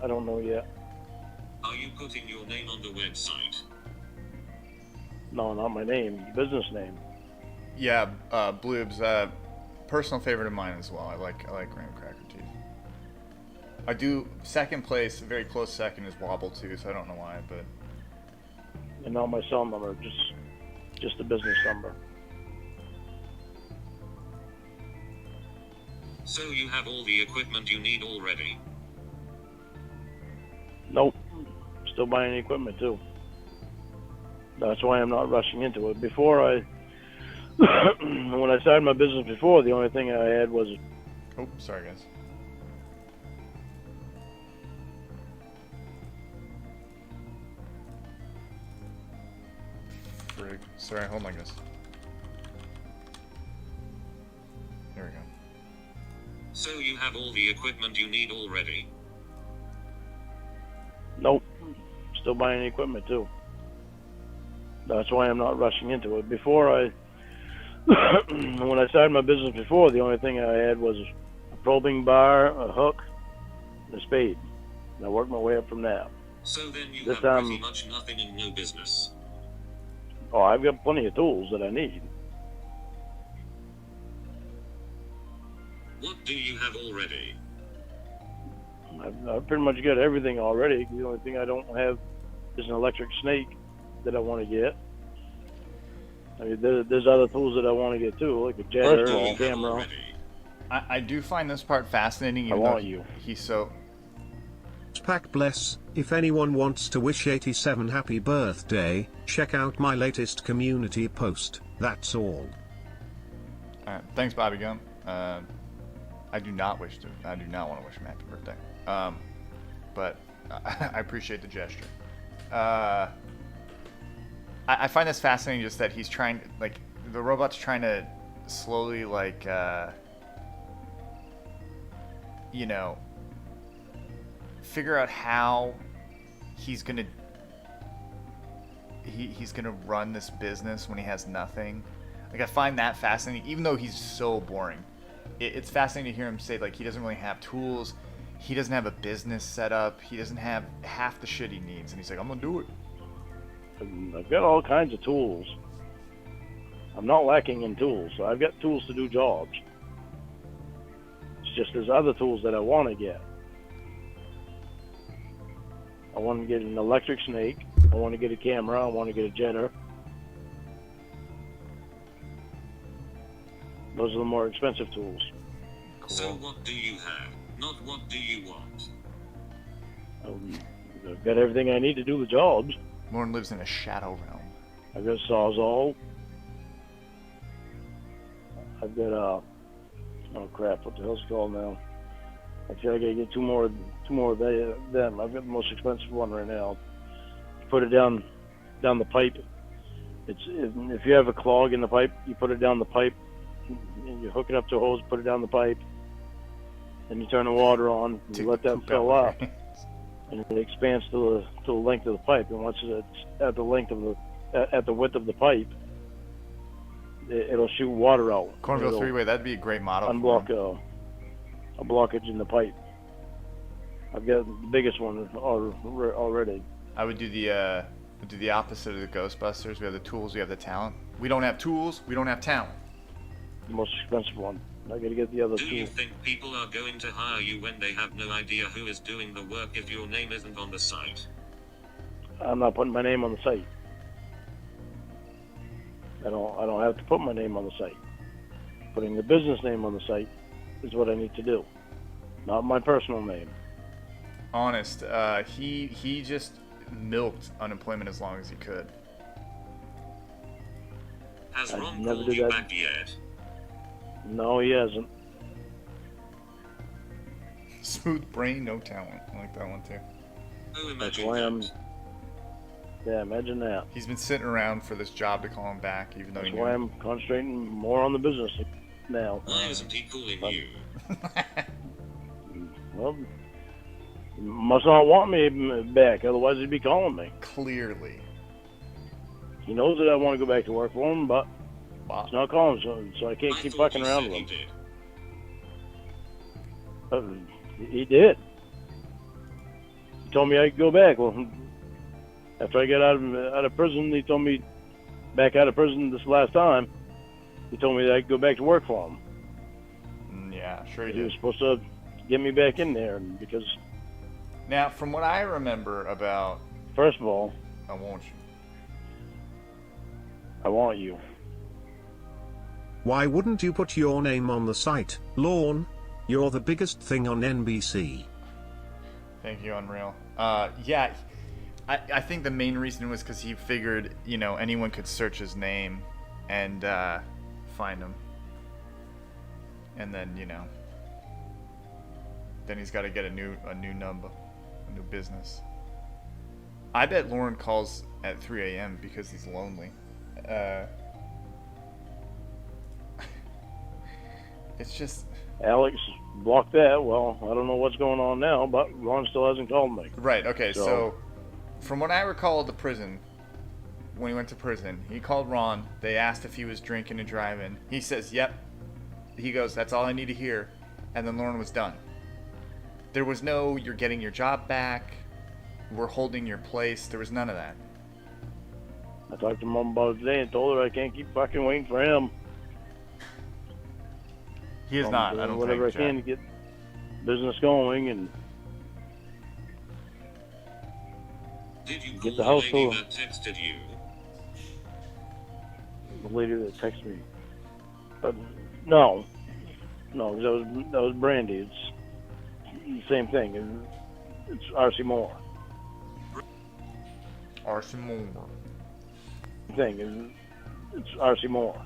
I don't know yet. Are you putting your name on the website? No, not my name, business name. Yeah, Bloobs, personal favorite of mine as well. I like graham cracker teeth. I do second place, very close second is wobble tooth. I don't know why, but And not my cell number, just the business number. So you have all the equipment you need already? Nope. Still buying equipment too. That's why I'm not rushing into it. Before when I started my business before, the only thing I had was. oh, sorry guys. Frig. Sorry, hold on guys. There we go. So you have all the equipment you need already? Nope. Still buying equipment too. That's why I'm not rushing into it. Before when I started my business before, the only thing I had was a probing bar, a hook, and a spade. And I worked my way up from that. So then you This have pretty much nothing and no business. Oh, I've got plenty of tools that I need. What do you have already? I've pretty much got everything already. The only thing I don't have is an electric snake that I want to get. I mean, there's other tools that I want to get too, like a jetter What do and you a have camera. already? I do find this part fascinating. Even want though you. He's so. Pack bless, if anyone wants to wish 87 happy birthday, check out my latest community post, that's all. Alright, thanks, Bobby Gum. I do not want to wish him happy birthday. But I appreciate the gesture. I find this fascinating, just that he's trying, like, the robot's trying to slowly, like, you know, figure out how he's gonna run this business when he has nothing. Like, I find that fascinating, even though he's so boring. It's fascinating to hear him say, like, he doesn't really have tools, he doesn't have a business set up, he doesn't have half the shit he needs, and he's like, I'm gonna do it. I've got all kinds of tools. I'm not lacking in tools, so I've got tools to do jobs. It's just there's other tools that I want to get. I want to get an electric snake. I want to get a camera. I want to get a jetter. Those are the more expensive tools. So Cool. what do you have? Not what do you want? I've got everything I need to do the jobs. Lauren lives in a shadow realm. I've got Sawzall. I've got oh crap, what the hell's it called now? Actually, I gotta get two more of them. I've got the most expensive one right now. You put it down the pipe. If you have a clog in the pipe, you put it down the pipe. And you hook it up to a hose, put it down the pipe, and you turn the water on. And you let that fill up, and it expands to the length of the pipe. And once it's at the length of the width of the pipe, it'll shoot water out. Cornville three-way, that'd be a great model. Unblock a blockage in the pipe. I've got the biggest one already. I would do the opposite of the Ghostbusters. We have the tools, we have the talent. We don't have tools, we don't have talent. The most expensive one. I gotta get the other Do two. you think people are going to hire you when they have no idea who is doing the work if your name isn't on the site? I'm not putting my name on the site. I don't have to put my name on the site. Putting the business name on the site is what I need to do, not my personal name. Honest, he just milked unemployment as long as he could. Has I Ron never called did you that. back yet? No, he hasn't. Smooth brain, no talent. I like that one too. Oh, That's imagine why that. Yeah, imagine that. He's been sitting around for this job to call him back, even though That's he why knew. I'm concentrating more on the business now. Why isn't he calling you? Well, he must not want me back, otherwise he'd be calling me. Clearly. He knows that I want to go back to work for him, but Wow. he's not calling, so I can't I keep thought fucking you around said with he him. did. He did. He told me I could go back. Well, after I got out of prison, he told me back out of prison this last time. He told me that I could go back to work for him. Yeah, sure he He was did. supposed to get me back in there because, Now, from what I remember about first of all, I Want You. I want you. Why wouldn't you put your name on the site, Lorne? You're the biggest thing on NBC. Thank you, Unreal. Yeah, I think the main reason was because he figured, anyone could search his name and find him. And then, then he's got to get a new number, a new business. I bet Lauren calls at 3 a.m. because he's lonely. It's just... Alex blocked that. Well, I don't know what's going on now, but Ron still hasn't called me. Right, okay, So- so from what I recall of the prison, when he went to prison, he called Ron. They asked if he was drinking and driving. He says, yep. He goes, that's all I need to hear. And then Lauren was done. There was no, you're getting your job back, we're holding your place. There was none of that. I talked to Mom about it today and told her I can't keep fucking waiting for him. He is I'm not, doing I don't whatever think, I can to Jack. get business going and Did you Get call the the house lady full. that texted you? the lady that texted me. But no, 'cause that was Brandy. It's the same thing. It's R.C. Moore. Arson Moore. It's R.C. Moore.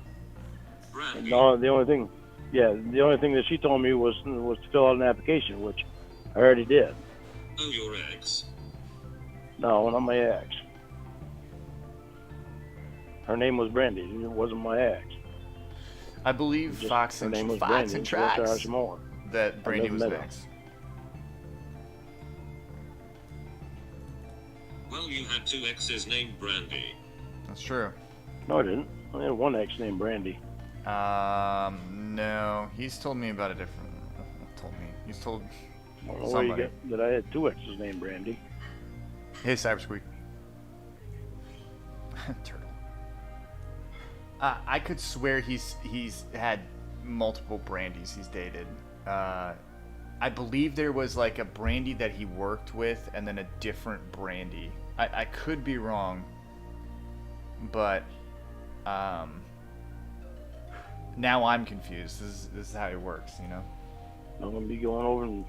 Brandy. No, the only thing that she told me was to fill out an application, which I already did. Oh, your ex. No, not my ex. Her name was Brandy. It wasn't my ex. I believe Just- Fox her and name was Fox Brandy. and She worked for Tracks R.C. Moore. that Brandy never was met her. next. Well, you had two exes named Brandy. That's true. No, I didn't. I had one ex named Brandy. No. He's told me about a different... He's told I don't know where somebody. you get that I had two exes named Brandy. Hey, Cybersqueak. Turtle. I could swear he's had multiple Brandies he's dated. I believe there was like a Brandy that he worked with and then a different Brandy. I could be wrong, but now I'm confused. This is how it works, I'm gonna be going over and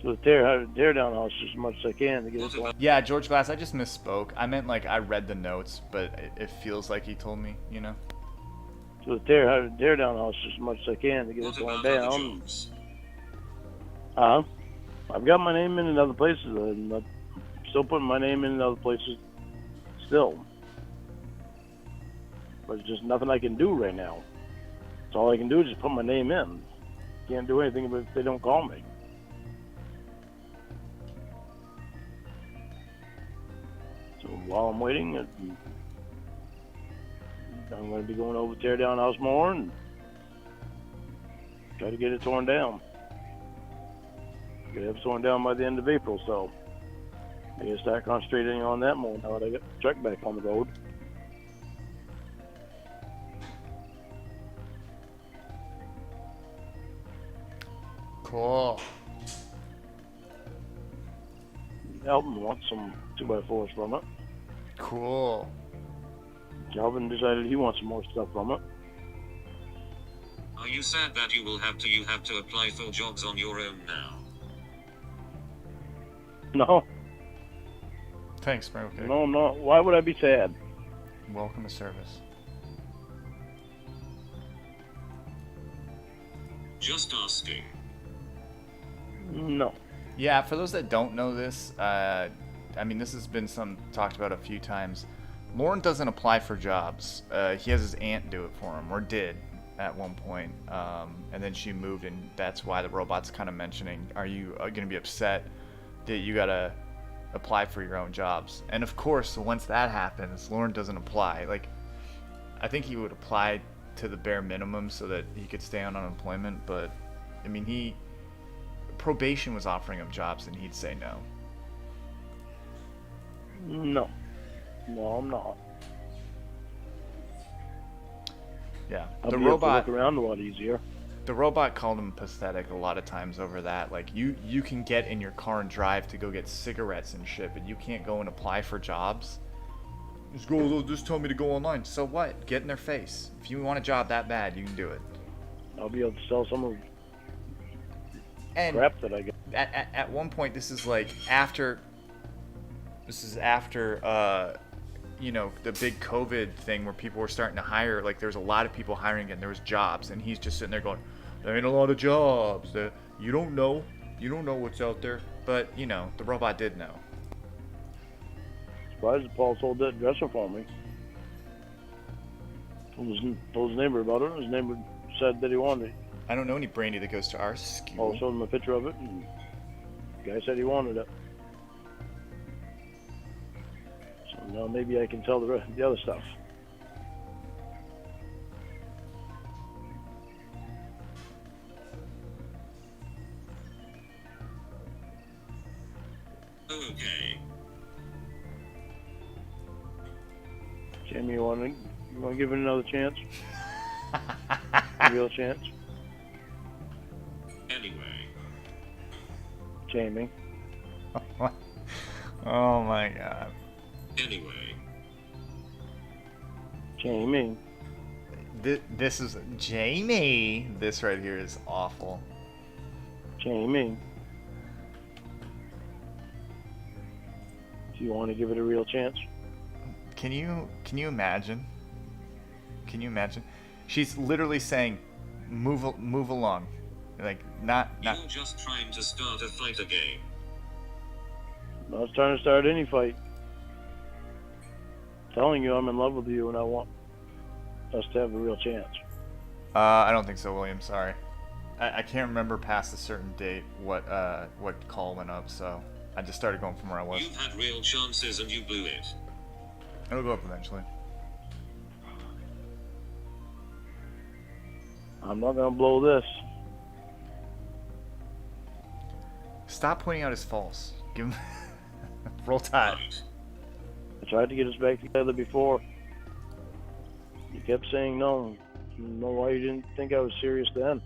to the tear down house as much as I can to get it going. Yeah, George Glass, I just misspoke. I meant like I read the notes, but it feels like he told me, you know? To the tear down house as much as I can to get What it going about other down. jobs? I've got my name in other places, and I'm still putting my name in other places still. But there's just nothing I can do right now. So all I can do is just put my name in. Can't do anything if they don't call me. So while I'm waiting, I'm going to be going over to tear down house more and try to get it torn down. Get it torn down by the end of April, so I gotta start concentrating on that more now that I got the truck back on the road. Cool. Alvin wants some 2x4s from it. Cool. Calvin decided he wants some more stuff from it. Are you sad that you have to apply for jobs on your own now? No, Thanks, bro. Okay. no, I'm not. Why would I be sad? Welcome to service. Just asking. No. Yeah, for those that don't know this, I mean, this has been talked about a few times. Lauren doesn't apply for jobs. He has his aunt do it for him, or did at one point. And then she moved, and that's why the robot's kind of mentioning, are you going to be upset that you got to apply for your own jobs? And of course, once that happens, Lauren doesn't apply. Like, I think he would apply to the bare minimum so that he could stay on unemployment, but, I mean, Probation was offering him jobs, and he'd say no. No. No, I'm not. Yeah, I'll the be able robot. to look around a lot easier. The robot called him pathetic a lot of times over that. Like, you can get in your car and drive to go get cigarettes and shit, but you can't go and apply for jobs. Just tell me to go online. So what? Get in their face. If you want a job that bad, you can do it. I'll be able to sell some of the And crap that I get. at one point, this is after, you know, the big COVID thing where people were starting to hire. Like, there was a lot of people hiring and there was jobs, and he's just sitting there going, there ain't a lot of jobs. You don't know what's out there. But, you know, the robot did know. Surprised that Paul sold that dresser for me. Told his neighbor about it. His neighbor said that he wanted it. I don't know any brandy that goes to our school. Paul showed him a picture of it, and the guy said he wanted it. So now maybe I can tell the other stuff. Okay. Jamie, you want to give it another chance? A real chance? Anyway. Jamie. Oh my god. Anyway. Jamie. This is Jamie. This right here is awful. Jamie. Do you want to give it a real chance? Can you imagine? Can you imagine? She's literally saying, "Move along," like not. You're just trying to start a fight again. I was trying to start any fight. Telling you I'm in love with you and I want us to have a real chance. I don't think so, William. Sorry, I can't remember past a certain date what call went up, so I just started going from where I was. You've had real chances and you blew it. It'll go up eventually. I'm not gonna blow this. Stop pointing out his faults. Give him roll tide. Right. I tried to get us back together before. You kept saying no. I don't know why you didn't think I was serious then.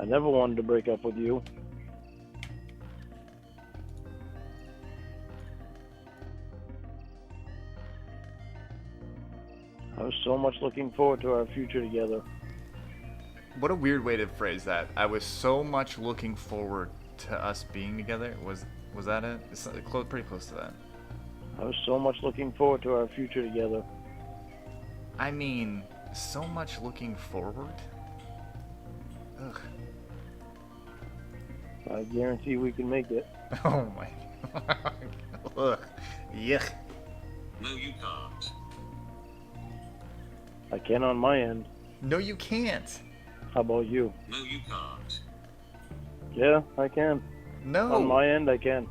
I never wanted to break up with you. I was so much looking forward to our future together. what a weird way to phrase that. I was so much looking forward to us being together. Was that it? It's pretty close to that. I was so much looking forward to our future together. I mean, so much looking forward? Ugh. I guarantee we can make it. Oh my. Ugh. Yuck. No, you can't. I can on my end. No, you can't. How about you? No, you can't. Yeah, I can. No. On my end, I can.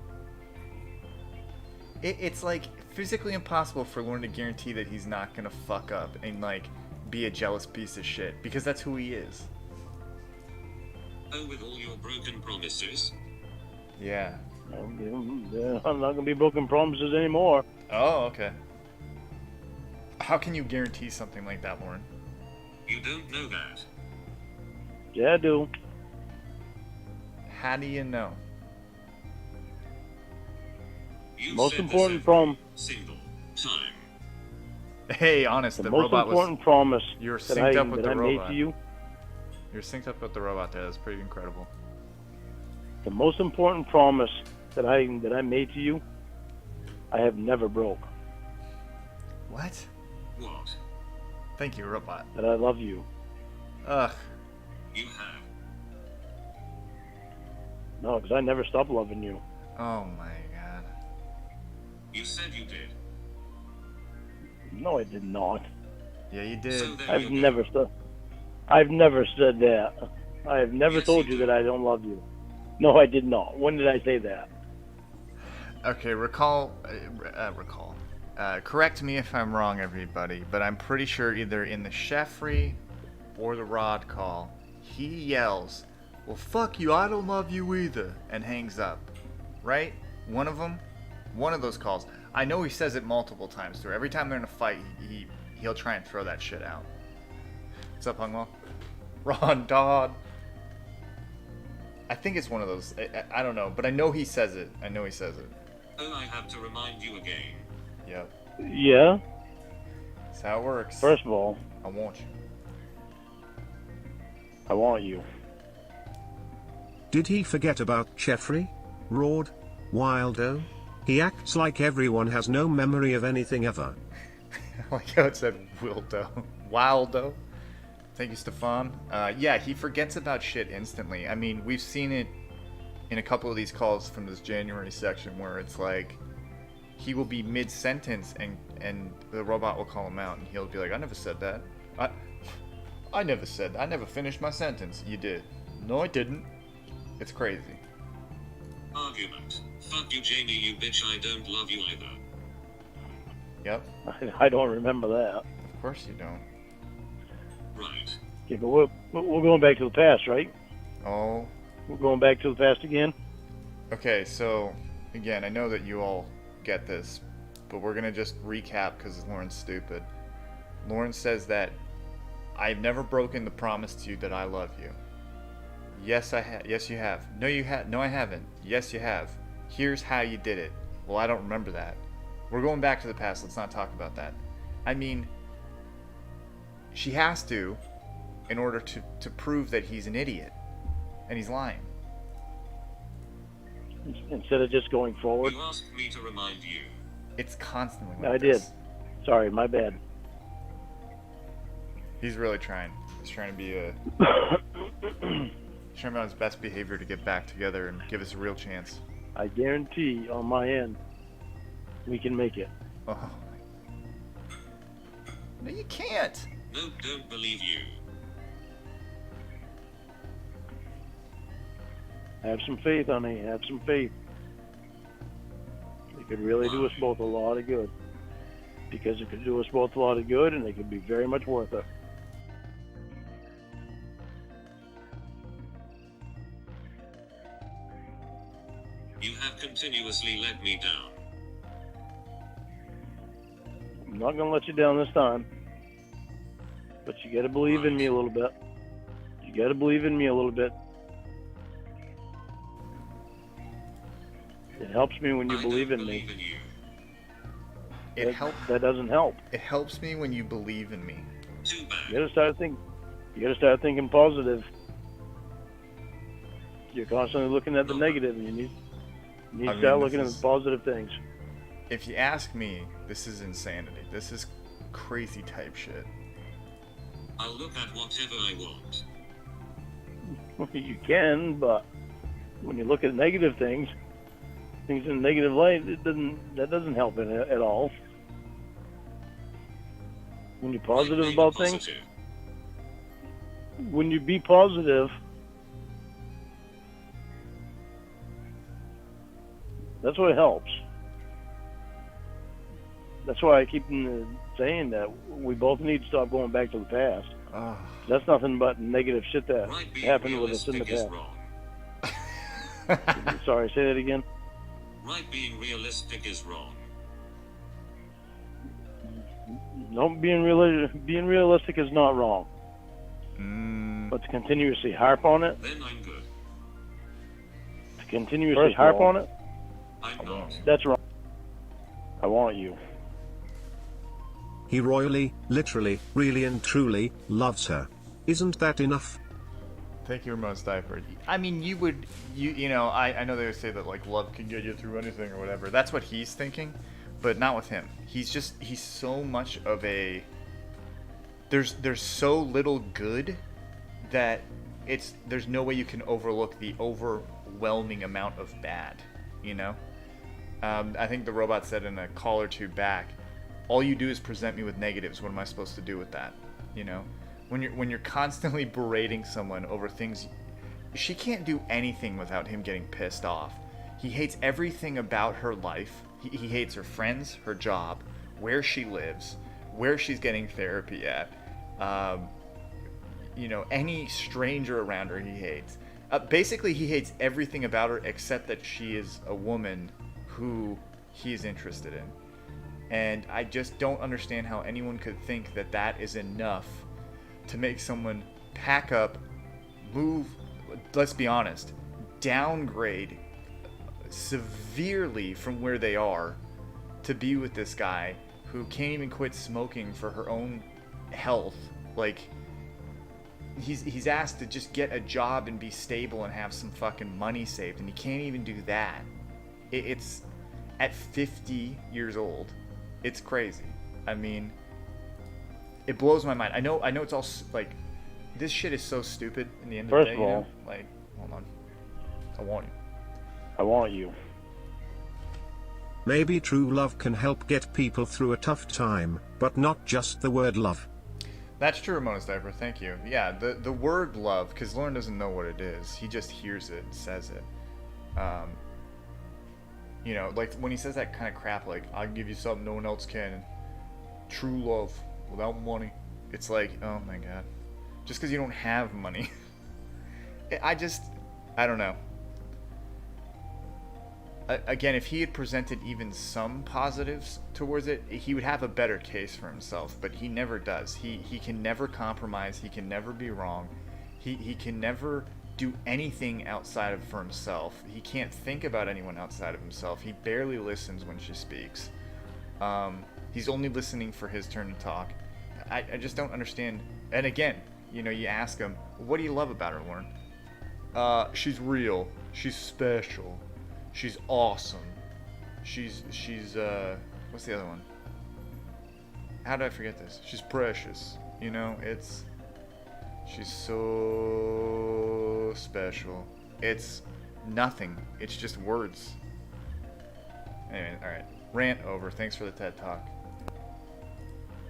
It's like physically impossible for Lauren to guarantee that he's not gonna fuck up and like be a jealous piece of shit, because that's who he is. Oh, with all your broken promises? Yeah. I'm not gonna be broken promises anymore. Oh, okay. How can you guarantee something like that, Lauren? You don't know that. Yeah, I do. How do you know? You Most said this important every prom. single time. Hey, honest, The the most robot important was. promise You were that synced I up with the made robot. to you. You're synced up with the robot there. That's pretty incredible. The most important promise that I made to you, I have never broke. What? What? Thank you, robot. That I love you. Ugh. You have. No, because I never stopped loving you. Oh my god. You said you did. No, I did not. Yeah, you did. So there I've you go. never said. I've never said that. I have never Yes, told you you did. that I don't love you. No, I did not. When did I say that? Okay, recall. Correct me if I'm wrong, everybody, but I'm pretty sure either in the Sheffrey or the Rod call, he yells, "Well, fuck you, I don't love you either," and hangs up. Right? One of them? One of those calls. I know he says it multiple times through. Every time they're in a fight, he'll try and throw that shit out. What's up, Hungwell? Ron Dodd. I think it's one of those. I don't know, but I know he says it. Oh, I have to remind you again. Yep. Yeah. That's how it works. First of all, I want you. I want you. Did he forget about Jeffrey? Rord? Wildo? He acts like everyone has no memory of anything ever. Like how it said Wildo. Thank you, Stefan. Yeah, he forgets about shit instantly. I mean, we've seen it in a couple of these calls from this January section where it's like he will be mid-sentence and the robot will call him out and he'll be like, "I never said that. I never finished my sentence." You did. No, I didn't. It's crazy. Argument. Fuck you, Jamie, you bitch, I don't love you either. Yep. I don't remember that. Of course you don't. Right. Okay, but we're going back to the past, right? Oh. We're going back to the past again. Okay, so again, I know that you all get this, but we're gonna just recap because Lauren's stupid. Lauren says that I've never broken the promise to you that I love you. Yes, I have. Yes, you have. No, you have. No, I haven't. Yes, you have. Here's how you did it. Well, I don't remember that. We're going back to the past. Let's not talk about that. I mean, she has to, in order to prove that he's an idiot and he's lying. Instead of just going forward. You asked me to remind you. It's constantly like I this. did. Sorry, my bad. He's really trying. He's trying to be a. He's trying to be on his best behavior to get back together and give us a real chance. I guarantee on my end, we can make it. Oh. No, you can't. No, don't believe you. Have some faith, honey. Have some faith. It could really do us both a lot of good. Because it could do us both a lot of good, and it could be very much worth it. You have continuously let me down. I'm not going to let you down this time. But you got to believe in me a little bit. You got to believe in me a little bit. It helps me when you I believe don't in me. believe in you. It helps. That doesn't help. It helps me when you believe in me. Too You bad. got to start thinking. You got to start thinking positive. You're constantly looking at the negative, and you need to start looking at the positive things. If you ask me, this is insanity. This is crazy type shit. I'll look at whatever I want. You can, but when you look at negative things in a negative light, that doesn't help it at all. When you're positive Like about being things, positive. when you be positive, that's what helps. That's why I keep saying that we both need to stop going back to the past. Oh. That's nothing but negative shit that Right being happened with us in the realistic is past. wrong. Sorry, say that again. Right being realistic is wrong. No, being realistic is not wrong. But to continuously harp on it, Then I'm good. on it, I'm not. that's wrong. I want you. He royally, literally, really and truly, loves her. Isn't that enough? Thank you, Ramon's diaper. I mean, you know, I know they would say that, like, love can get you through anything or whatever. That's what he's thinking, but not with him. He's so much of a... There's so little good that there's no way you can overlook the overwhelming amount of bad, you know? I think the robot said in a call or two back, all you do is present me with negatives. What am I supposed to do with that? You know, when you're constantly berating someone over things, she can't do anything without him getting pissed off. He hates everything about her life. He hates her friends, her job, where she lives, where she's getting therapy at. You know, any stranger around her he hates. Basically, he hates everything about her except that she is a woman who he's interested in. And I just don't understand how anyone could think that that is enough to make someone pack up, move, let's be honest, downgrade severely from where they are to be with this guy who can't even quit smoking for her own health. Like, he's asked to just get a job and be stable and have some fucking money saved, and he can't even do that. It's at 50 years old. It's crazy. I mean, it blows my mind. I know it's all, like, this shit is so stupid in the end of the day. First of all, you know? Like, hold on. I want you. I want you. Maybe true love can help get people through a tough time, but not just the word love. That's true, Ramona's diaper. Thank you. Yeah, the word love, because Lauren doesn't know what it is. He just hears it and says it. You know, like when he says that kind of crap, like, I'll give you something no one else can. True love without money. It's like, oh my god. Just because you don't have money. I don't know. Again, if he had presented even some positives towards it, he would have a better case for himself, but he never does. He can never compromise. He can never be wrong. He can never do anything outside of for himself. He can't think about anyone outside of himself. He barely listens when she speaks. He's only listening for his turn to talk. I just don't understand. And again, you know, you ask him, what do you love about her, Lauren? She's real. She's special. She's awesome. She's what's the other one? How did I forget this? She's precious. You know, she's so special. It's nothing. It's just words. Anyway, alright. Rant over. Thanks for the TED Talk.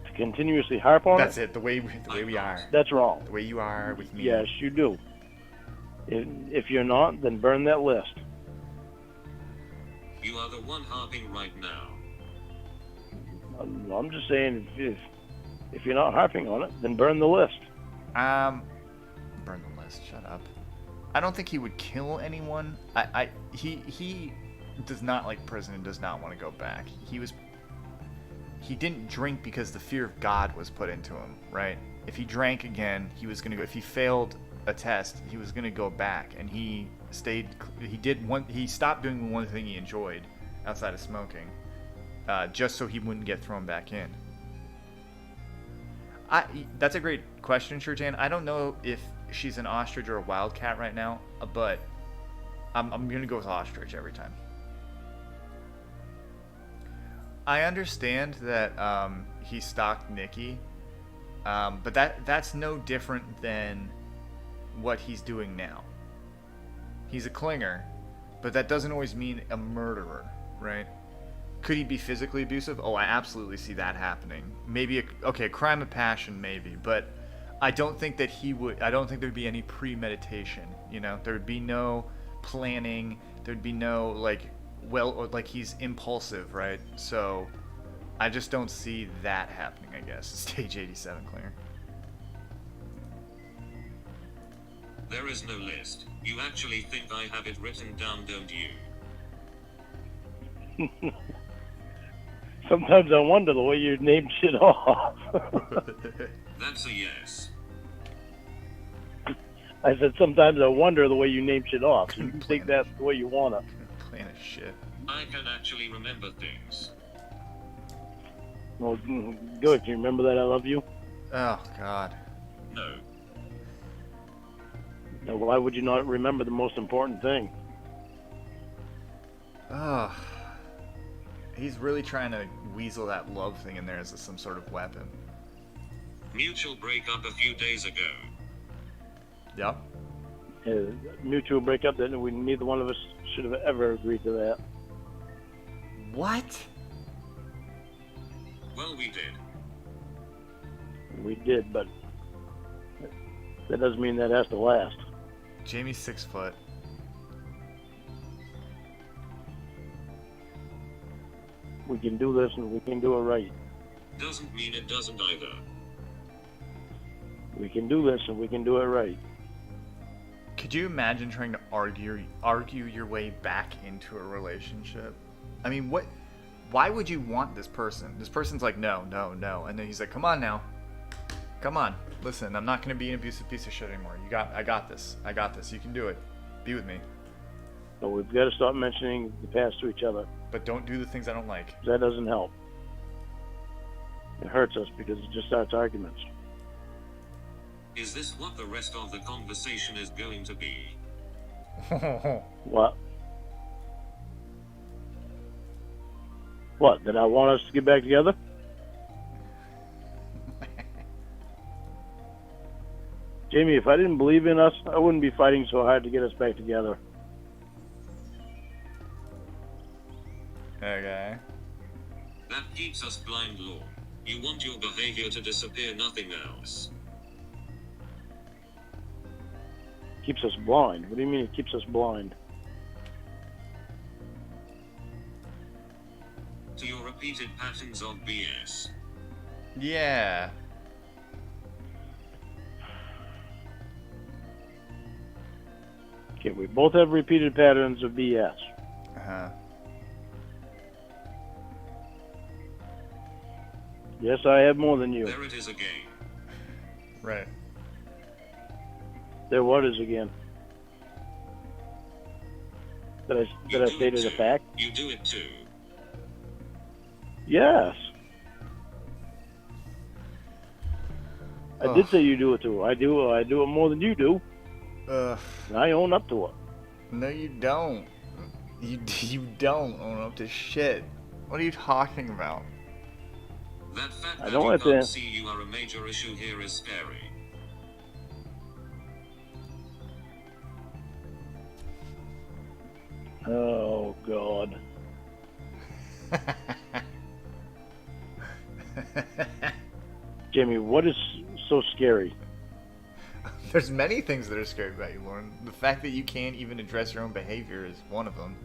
To continuously harp on That's it, it. The way we are. that's wrong. The way you are with me. Yes, you do. If you're not, then burn that list. You are the one harping right now. I'm just saying, if you're not harping on it, then burn the list. Burn the list. Shut up. I don't think he would kill anyone. He does not like prison and does not want to go back. He didn't drink because the fear of God was put into him, right? If he drank again, he was going to go. If he failed a test, he was going to go back, and he stopped doing the one thing he enjoyed outside of smoking, just so he wouldn't get thrown back in. That's a great question, Shurjan. I don't know if she's an ostrich or a wildcat right now, but I'm gonna go with ostrich every time. I understand that he stalked Nikki, but that's no different than what he's doing now. He's a clinger, but that doesn't always mean a murderer, right? Could he be physically abusive? Oh, I absolutely see that happening. Maybe a crime of passion, maybe, but I don't think that he would. I don't think there'd be any premeditation. You know, there'd be no planning. There'd be no like he's impulsive, right? So I just don't see that happening. I guess stage 87 clinger. There is no list. You actually think I have it written down, don't you? Sometimes I wonder the way you name shit off. That's a yes. I said sometimes I wonder the way you name shit off. So you can take that the way you want to. Plan of shit. I can actually remember things. Well, good. Can you remember that I love you? Oh God. No. Now, why would you not remember the most important thing? Oh. He's really trying to weasel that love thing in there as some sort of weapon. Mutual breakup a few days ago. Yep. Mutual breakup that neither one of us should have ever agreed to that. What? Well, we did. We did, but that doesn't mean that has to last. Jamie's 6 foot. We can do this and we can do it right. Doesn't mean it doesn't either. We can do this and we can do it right. Could you imagine trying to argue your way back into a relationship? I mean, why would you want this person? This person's like, no, no, no. And then he's like, come on now. Come on. Listen, I'm not going to be an abusive piece of shit anymore. I got this. I got this. You can do it. Be with me. So we've got to stop mentioning the past to each other. But don't do the things I don't like. That doesn't help. It hurts us because it just starts arguments. Is this what the rest of the conversation is going to be? What? What? Did I want us to get back together? Jamie, if I didn't believe in us, I wouldn't be fighting so hard to get us back together. Okay. That keeps us blind, Lord. You want your behavior to disappear, nothing else. Keeps us blind? What do you mean it keeps us blind? To your repeated patterns of BS. Yeah. Okay, we both have repeated patterns of BS. Uh-huh. Yes, I have more than you. There it is again. Right. There what is again? That I stated a fact? You do it too. Yes. I did say you do it too. I do it more than you do. And I own up to it. No, you don't. You don't own up to shit. What are you talking about? That fact I that don't you want can't to- see you are a major issue here is scary. Oh, God. Jamie, what is so scary? There's many things that are scary about you, Lauren. The fact that you can't even address your own behavior is one of them.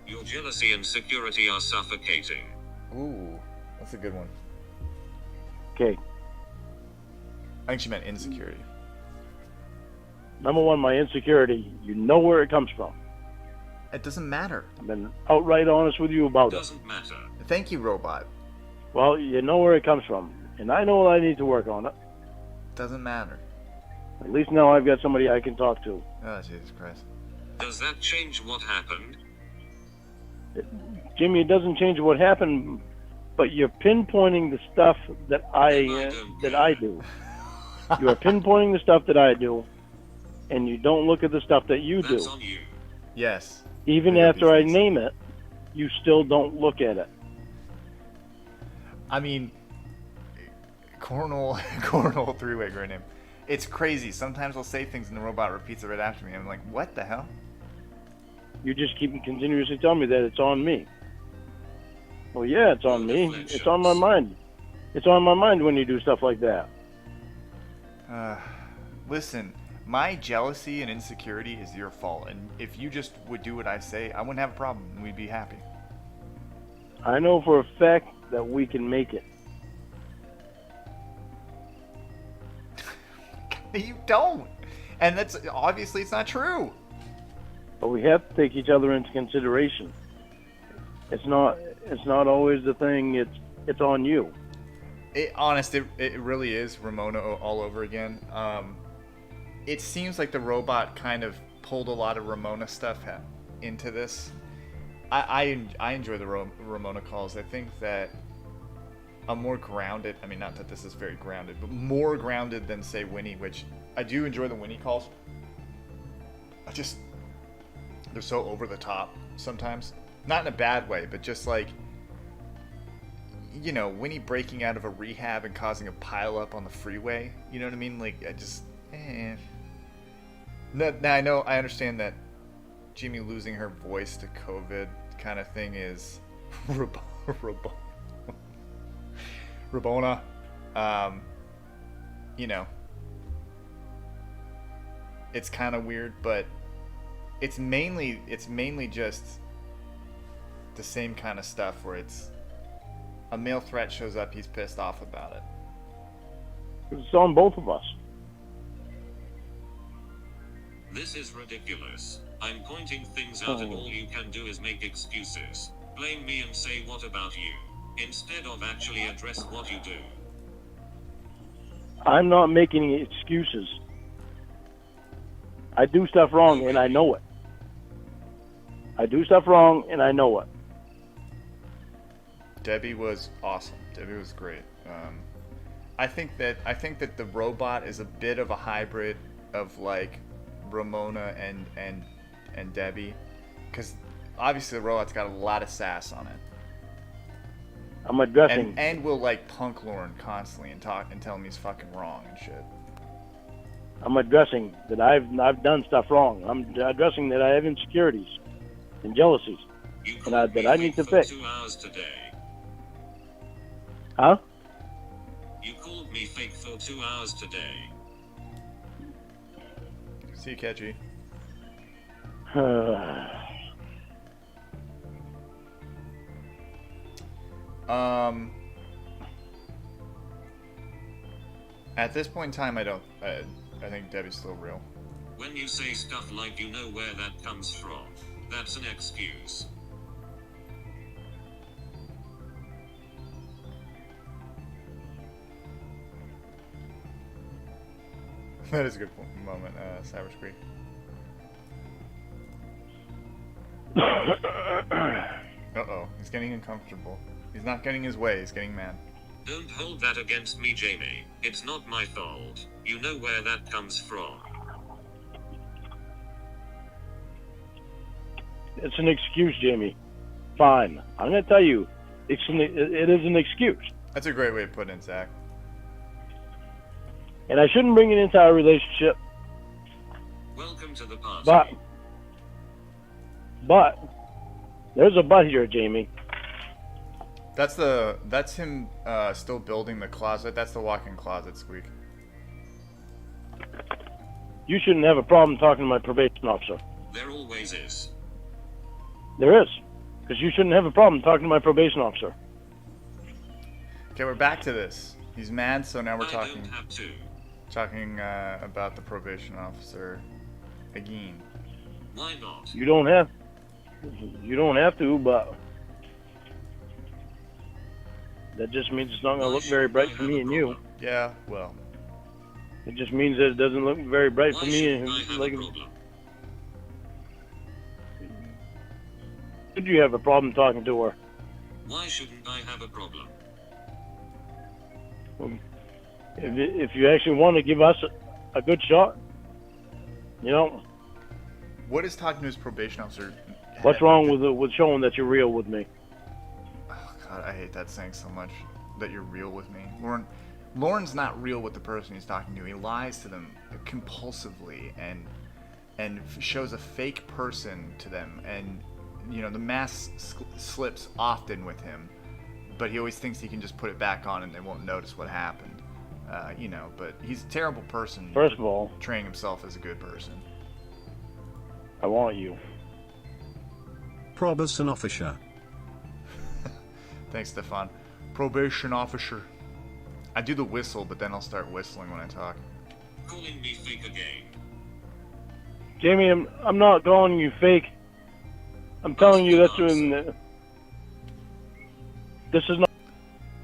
Your jealousy and security are suffocating. Ooh, that's a good one. Okay. I think she meant insecurity. Number one, my insecurity, you know where it comes from. It doesn't matter. I've been outright honest with you about it. Doesn't matter. Thank you, robot. Well, you know where it comes from. And I know I need to work on it. Doesn't matter. At least now I've got somebody I can talk to. Oh, Jesus Christ. Does that change what happened? Jimmy, it doesn't change what happened, But you're pinpointing the stuff that I do. You are pinpointing the stuff that I do, and you don't look at the stuff that you do. That's on you. Yes. Even Pick up after I these things. name it, you still don't look at it. I mean, Cornhole three-way grin him. It's crazy. Sometimes I'll say things and the robot repeats it right after me. I'm like, what the hell? You just keep continuously telling me that it's on me. Well, yeah, it's on me. It's on my mind. It's on my mind when you do stuff like that. Listen, my jealousy and insecurity is your fault. And if you just would do what I say, I wouldn't have a problem and we'd be happy. I know for a fact that we can make it. You don't. And that's obviously it's not true. But we have to take each other into consideration. It's not always the thing. It's on you. It really is Ramona all over again. It seems like the robot kind of pulled a lot of Ramona stuff into this. I enjoy the Ramona calls. I think that I'm more grounded. I mean, not that this is very grounded, but more grounded than say Winnie, which I do enjoy the Winnie calls. They're so over the top sometimes. Not in a bad way, but just like, you know, Winnie breaking out of a rehab and causing a pileup on the freeway. You know what I mean? Like, Now, I understand that Jimmy losing her voice to COVID kind of thing is Rabona. You know, it's kind of weird, but it's mainly just the same kind of stuff where it's a male threat shows up, he's pissed off about it. It's on both of us. This is ridiculous. I'm pointing things out and all you can do is make excuses. Blame me and say what about you, instead of actually address what you do. I'm not making any excuses. I do stuff wrong and I know it. I do stuff wrong and I know it. Debbie was awesome. Debbie was great. I think that the robot is a bit of a hybrid of like Ramona and Debbie, because obviously the robot's got a lot of sass on it. I'm addressing and will like punk Lauren constantly and talk and tell him he's fucking wrong and shit. I'm addressing that I've done stuff wrong. I'm addressing that I have insecurities and jealousies and that I need to fix. 2 hours today. Huh? You called me fake for 2 hours today. See you, Catchy. At this point in time, I think Debbie's still real. When you say stuff like you know where that comes from, that's an excuse. That is a good moment, Cyrus Creek. Uh-oh, he's getting uncomfortable. He's not getting his way, he's getting mad. Don't hold that against me, Jamie. It's not my fault. You know where that comes from. It's an excuse, Jamie. Fine. I'm going to tell you, it is an excuse. That's a great way of putting it, Zach. And I shouldn't bring it into our relationship. Welcome to the party. But, there's a but here, Jamie. That's him still building the closet. That's the walk-in closet, Squeak. You shouldn't have a problem talking to my probation officer. There always is. There is. Because you shouldn't have a problem talking to my probation officer. Okay, we're back to this. He's mad, so now we're I talking don't have to. About the probation officer again. Why not? You don't have to, but that just means it's not going to look very bright for me and you. Yeah, well. It just means that it doesn't look very bright Why for me and shouldn't I have like. a problem? Did you have a problem talking to her? Why shouldn't I have a problem? If you actually want to give us a good shot, you know, What is talking to his probation officer? what's wrong with showing that you're real with me? Oh God, I hate that saying so much. That you're real with me, Lauren's not real with the person he's talking to. He lies to them compulsively and shows a fake person to them, and you know the mask slips often with him, but he always thinks he can just put it back on and they won't notice what happened. You know, but he's a terrible person. First of all, portraying himself as a good person. I want you. Probation officer. Thanks, Stefan. Probation officer. I do the whistle, but then I'll start whistling when I talk. Calling me fake again. Jamie, I'm not calling you fake. I'm telling you that's doing. This is not.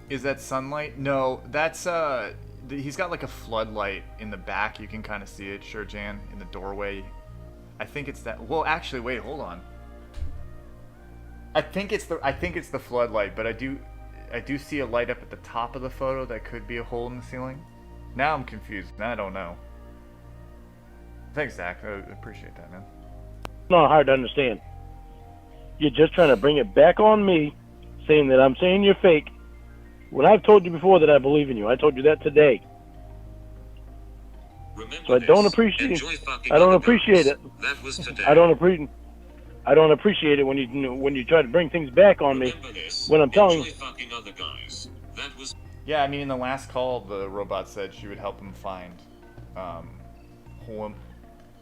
Is that sunlight? No, that's he's got like a floodlight in the back. You can kind of see it, sure, Jan, in the doorway. I think it's that. Well, actually, wait, hold on. I think it's the floodlight, but I do see a light up at the top of the photo that could be a hole in the ceiling. Now I'm confused. Now I don't know. Thanks, Zach. I appreciate that, man. Not hard to understand. You're just trying to bring it back on me, saying that I'm saying you're fake. When I've told you before that I believe in you, I told you that today. Remember So I this. don't appreciate. Enjoy fucking I don't other appreciate guys. it. That was today. I don't appreciate it when you try to bring things back on me. Remember this. When I'm telling Enjoy fucking other guys. That was Yeah, I mean, in the last call, the robot said she would help him find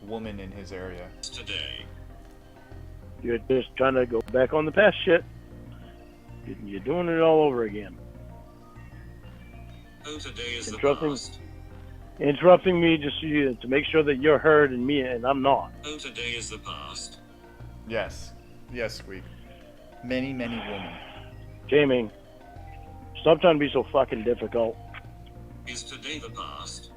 woman in his area. today. You're just trying to go back on the past shit. You're doing it all over again. Oh, today is the Interrupting- past. Interrupting me just to make sure that you're heard and me, and I'm not. Oh, today is the past. Yes. Yes, Squeak. Many, many women. Jamie, stop trying to be so fucking difficult. Is today the past?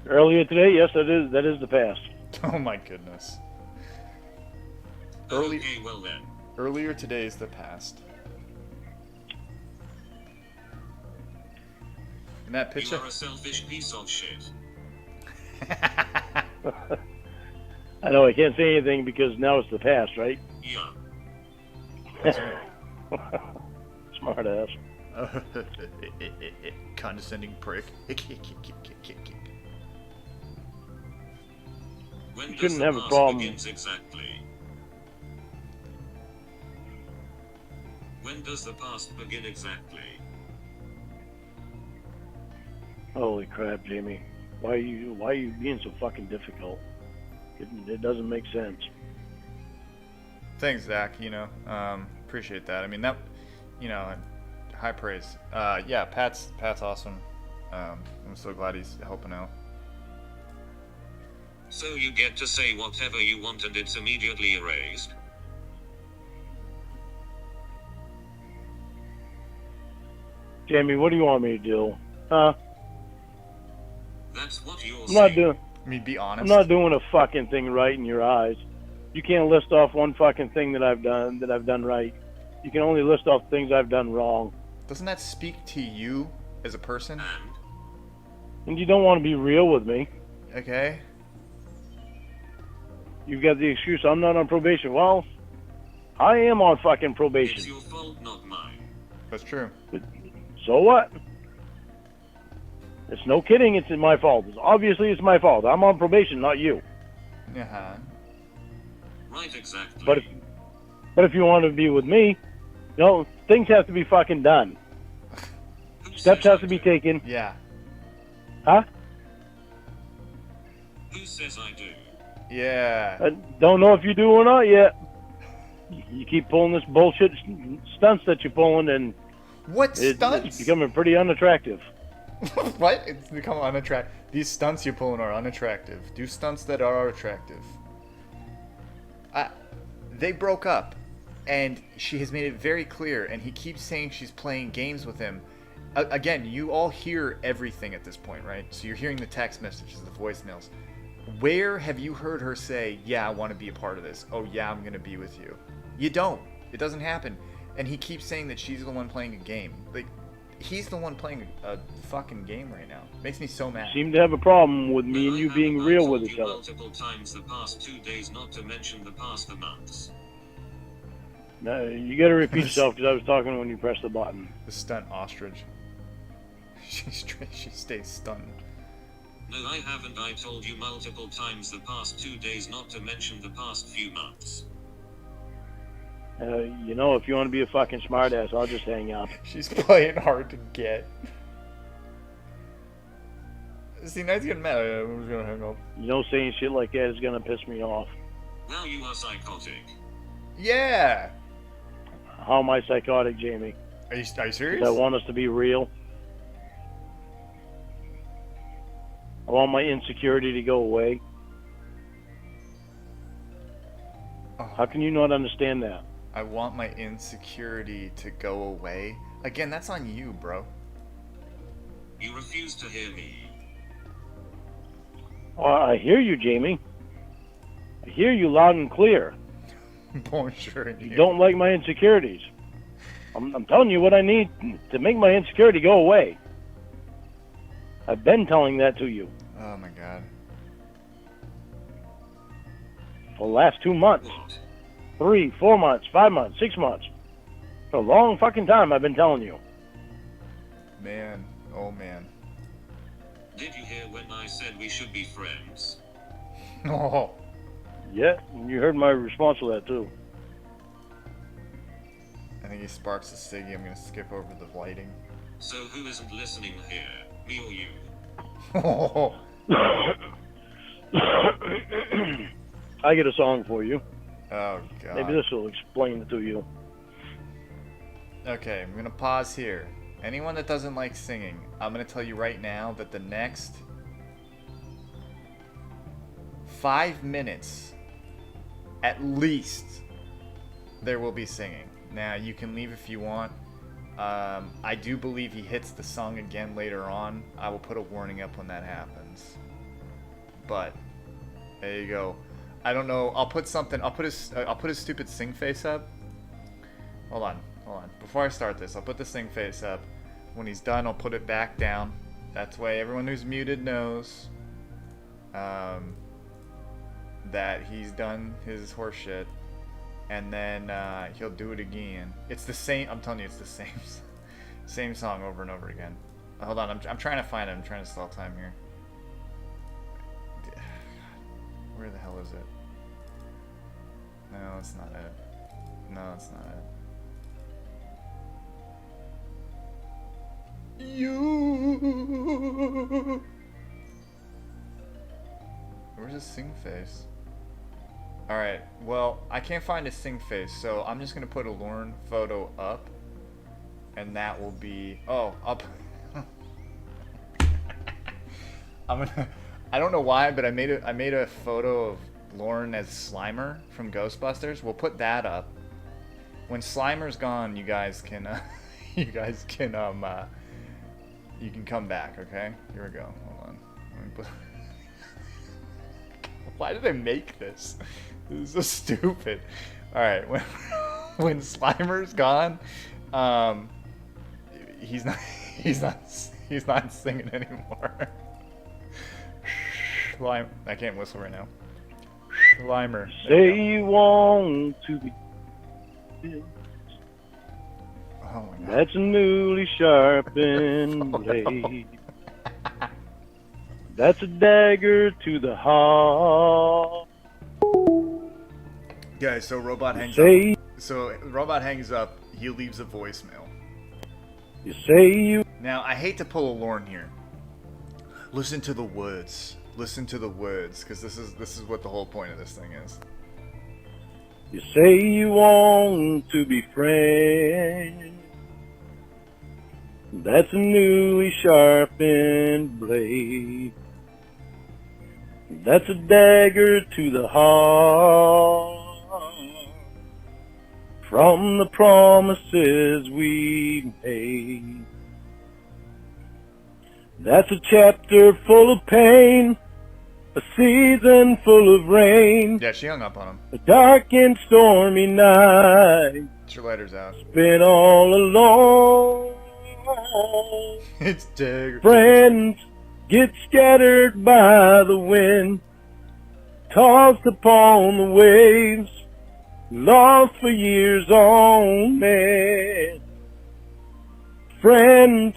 Earlier today, yes, that is the past. Oh my goodness. Early- Okay, well then. Earlier today is the past. In that You picture? are a selfish piece of shit. I know I can't say anything because now it's the past, right? Yeah. Smart ass. Condescending prick. When You does shouldn't the have a past problem. begins exactly? When does the past begin exactly? Holy crap, Jamie. Why are you being so fucking difficult? It doesn't make sense. Thanks, Zach. You know, appreciate that. I mean, that, you know, high praise. Yeah, Pat's awesome. I'm so glad he's helping out. So you get to say whatever you want and it's immediately erased? Jamie, what do you want me to do? Huh? That's what you're I'm not saying. doing. I mean, be honest. I'm not doing a fucking thing right in your eyes. You can't list off one fucking thing that I've done right. You can only list off things I've done wrong. Doesn't that speak to you as a person? And? And you don't want to be real with me. Okay. You've got the excuse I'm not on probation. Well, I am on fucking It's probation. your fault, not mine. That's true. So what? It's no kidding. It's my fault. Obviously, it's my fault. I'm on probation, not you. Yeah. Right, exactly. But if you want to be with me, you know, things have to be fucking done. Who Steps says have I to be do? taken. Yeah. Huh? Who says I do? Yeah. I don't know if you do or not yet. You keep pulling this bullshit stunts that you're pulling, and What it's stunts? becoming pretty unattractive. What? It's become unattractive. These stunts you're pulling are unattractive. Do stunts that are attractive. They broke up, and she has made it very clear, and he keeps saying she's playing games with him. Again, you all hear everything at this point, right? So you're hearing the text messages, the voicemails. Where have you heard her say, yeah, I want to be a part of this? Oh, yeah, I'm going to be with you. You don't. It doesn't happen. And he keeps saying that she's the one playing a game. Like, he's the one playing a fucking game right now. Makes me so mad. Seem to have a problem with me and I you haven't being real with told each you other. multiple times the past 2 days, not to mention the past months. No, you got to repeat yourself because I was talking when you pressed the button. The stunt ostrich. She stays stunned. No, I haven't. I told you multiple times the past 2 days, not to mention the past few months. You know, if you want to be a fucking smartass, I'll just hang up. She's playing hard to get. See, now he's getting mad. I'm just gonna hang up. You know, saying shit like that is gonna piss me off. Now you are psychotic. Yeah. How am I psychotic, Jamie? Are you 'Cause serious? I want us to be real. I want my insecurity to go away. Oh, How can you not understand that? I want my insecurity to go away. Again, that's on you, bro. You refuse to hear me. Oh, I hear you, Jamie. I hear you loud and clear. Bonjour. You don't like my insecurities. I'm telling you what I need to make my insecurity go away. I've been telling that to you Oh my god. for the last 2 months. What? 3, 4 months, 5 months, 6 months. For a long fucking time I've been telling you. Man. Oh man. Did you hear when I said we should be friends? Oh. Yeah, you heard my response to that too. I think he sparks a ciggy. I'm gonna skip over the lighting. So who isn't listening here? Me or you? Oh. I get a song for you. Oh god. Maybe this will explain it to you. Okay, I'm gonna pause here. Anyone that doesn't like singing, I'm gonna tell you right now that the next 5 minutes, at least, there will be singing. Now, you can leave if you want. I do believe he hits the song again later on. I will put a warning up when that happens. But there you go. I don't know. I'll put something. I'll put his stupid sing face up. Hold on. Before I start this, I'll put the sing face up. When he's done, I'll put it back down. That's way everyone who's muted knows that he's done his horse shit. And then he'll do it again. It's the same. I'm telling you, it's the same song over and over again. Hold on, I'm trying to find it. I'm trying to stall time here. Where the hell is it? No, it's not it. No, it's not it. You. Where's his sing face? Alright, well, I can't find his sing face, so I'm just gonna put a Lauren photo up. And that will be... Oh, up. I don't know why, but I made a photo of Lauren as Slimer from Ghostbusters. We'll put that up. When Slimer's gone, you guys can you can come back, okay? Here we go. Hold on. Let me put... Why did I make this? This is so stupid. Alright, when Slimer's gone, he's not singing anymore. Slime, I can't whistle right now. Slimer. Say you want to be. Oh my god. That's a newly sharpened blade. That's a dagger to the heart. Guys, so Robot hangs Say up. So Robot hangs up. He leaves a voicemail. you say you Now I hate to pull a Lauren here. Listen to the words. Listen to the words, because this is what the whole point of this thing is. you say you want to be friends. That's a newly sharpened blade. That's a dagger to the heart. From the promises we made. That's a chapter full of pain. A season full of rain, Yeah, she hung up on him. a dark and stormy night, Your lighter's out. been all alone. It's dead. Friends get scattered by the wind, tossed upon the waves, lost for years on end. Friends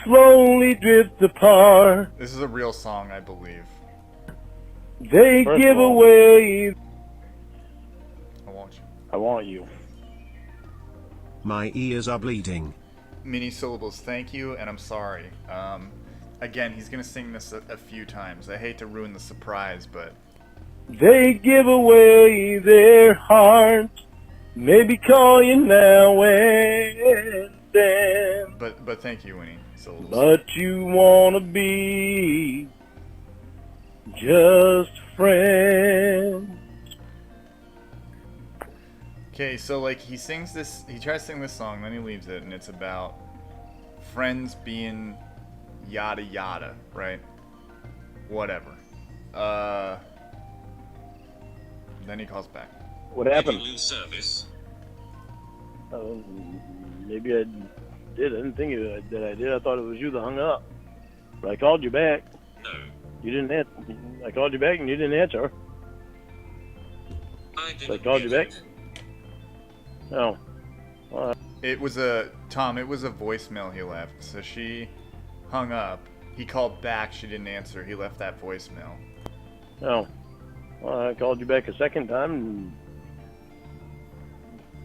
slowly drift apart. This is a real song, I believe. They First give of all- away. I want you. I want you. My ears are bleeding. Mini syllables, thank you, and I'm sorry. Again, he's gonna sing this a few times. I hate to ruin the surprise, but They give away their hearts. Maybe call you now and then. but thank you, Winnie. Syllables. But you wanna be just friends. Okay, so like he sings this, he tries to sing this song, then he leaves it, and it's about friends being yada yada, right? Whatever. Then he calls back. What Did you happened? lose service? Maybe I did. I didn't think that I did. I thought it was you that hung up. But I called you back. No. You didn't answer. I called you back and you didn't answer. I So I didn't called you get back. it. No. It was a voicemail he left. So she hung up. He called back. She didn't answer. He left that voicemail. No. Well, I called you back a second time.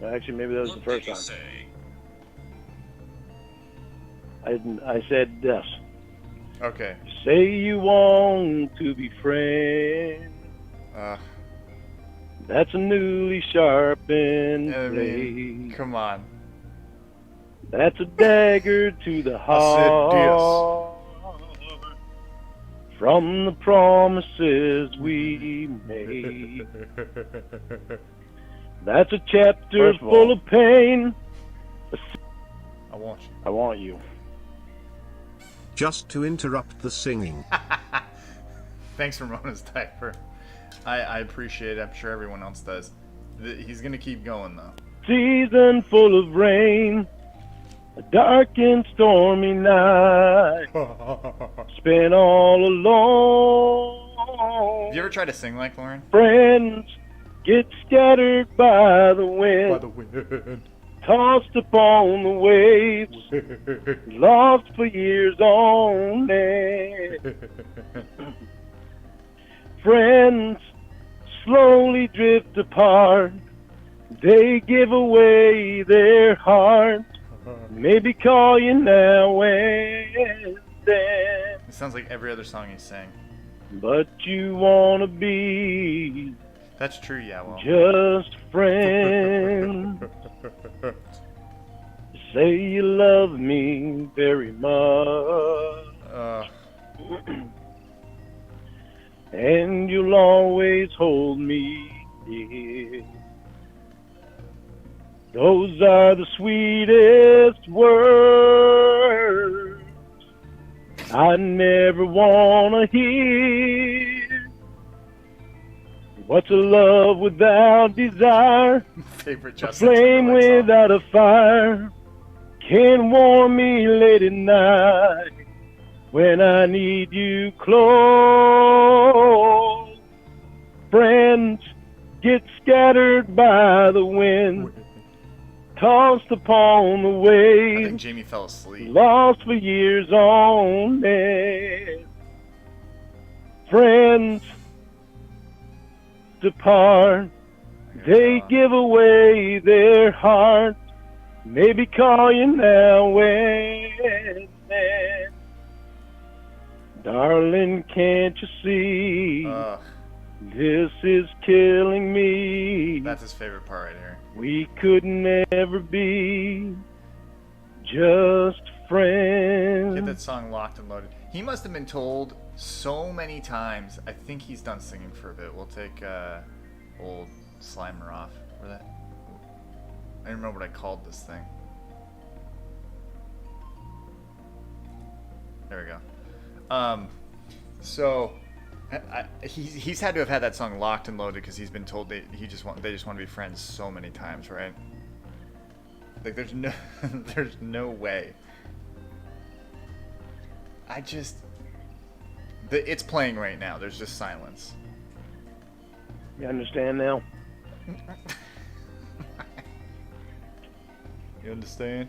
Actually, maybe that was What the first did you time. say? I said this. Okay. Say you want to be friends. That's a newly sharpened I blade. mean, come on. That's a dagger to the heart. From the promises we made. That's a chapter First of all- full of pain. I want you. I want you. Just to interrupt the singing. Thanks, Ramona's diaper. I appreciate it. I'm sure everyone else does. He's gonna keep going though. Season full of rain. A dark and stormy night. Spent all alone. Have you ever tried to sing like Lauren? Friends get scattered by the wind. wind. Tossed upon the waves. Lost for years on end. Friends slowly drift apart. They give away their hearts. Maybe call you now and then. It sounds like every other song he sang. But you wanna be That's true, yeah, well. just friends. Say you love me very much. And you'll always hold me dear. Those are the sweetest words I never wanna hear. What's a love without desire? Favorite A Justin flame Timberlake song. without a fire can warm me late at night when I need you close. Friends get scattered by the wind, tossed upon the I think waves, Jamie fell asleep. lost for years on end. Friends depart, they give away their hearts. Maybe call you now and then. Darling, can't you see? This is killing me. That's his favorite part right here. We could never be just friends. Get that song locked and loaded. He must have been told so many times. I think he's done singing for a bit. We'll take old Slimer off. Where that? I don't remember what I called this thing. There we go. So He's had to have had that song locked and loaded because he's been told they just want to be friends so many times, right? Like there's no there's no way. It's playing right now. There's just silence. You understand now? You understand?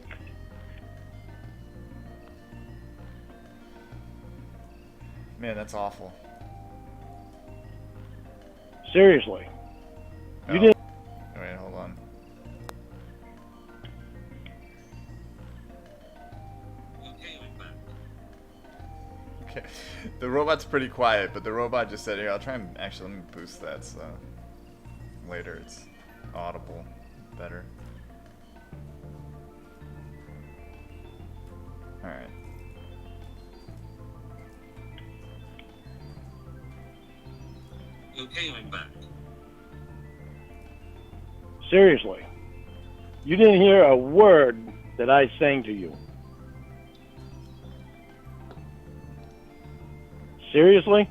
Man, that's awful. Seriously. You Oh. didn't. Wait, hold on. Okay, I'm back. Okay. The robot's pretty quiet, but the robot just said, here, I'll try and actually let me boost that so later it's audible better. Alright. Okay, I'm back. Seriously. You didn't hear a word that I sang to you. Seriously?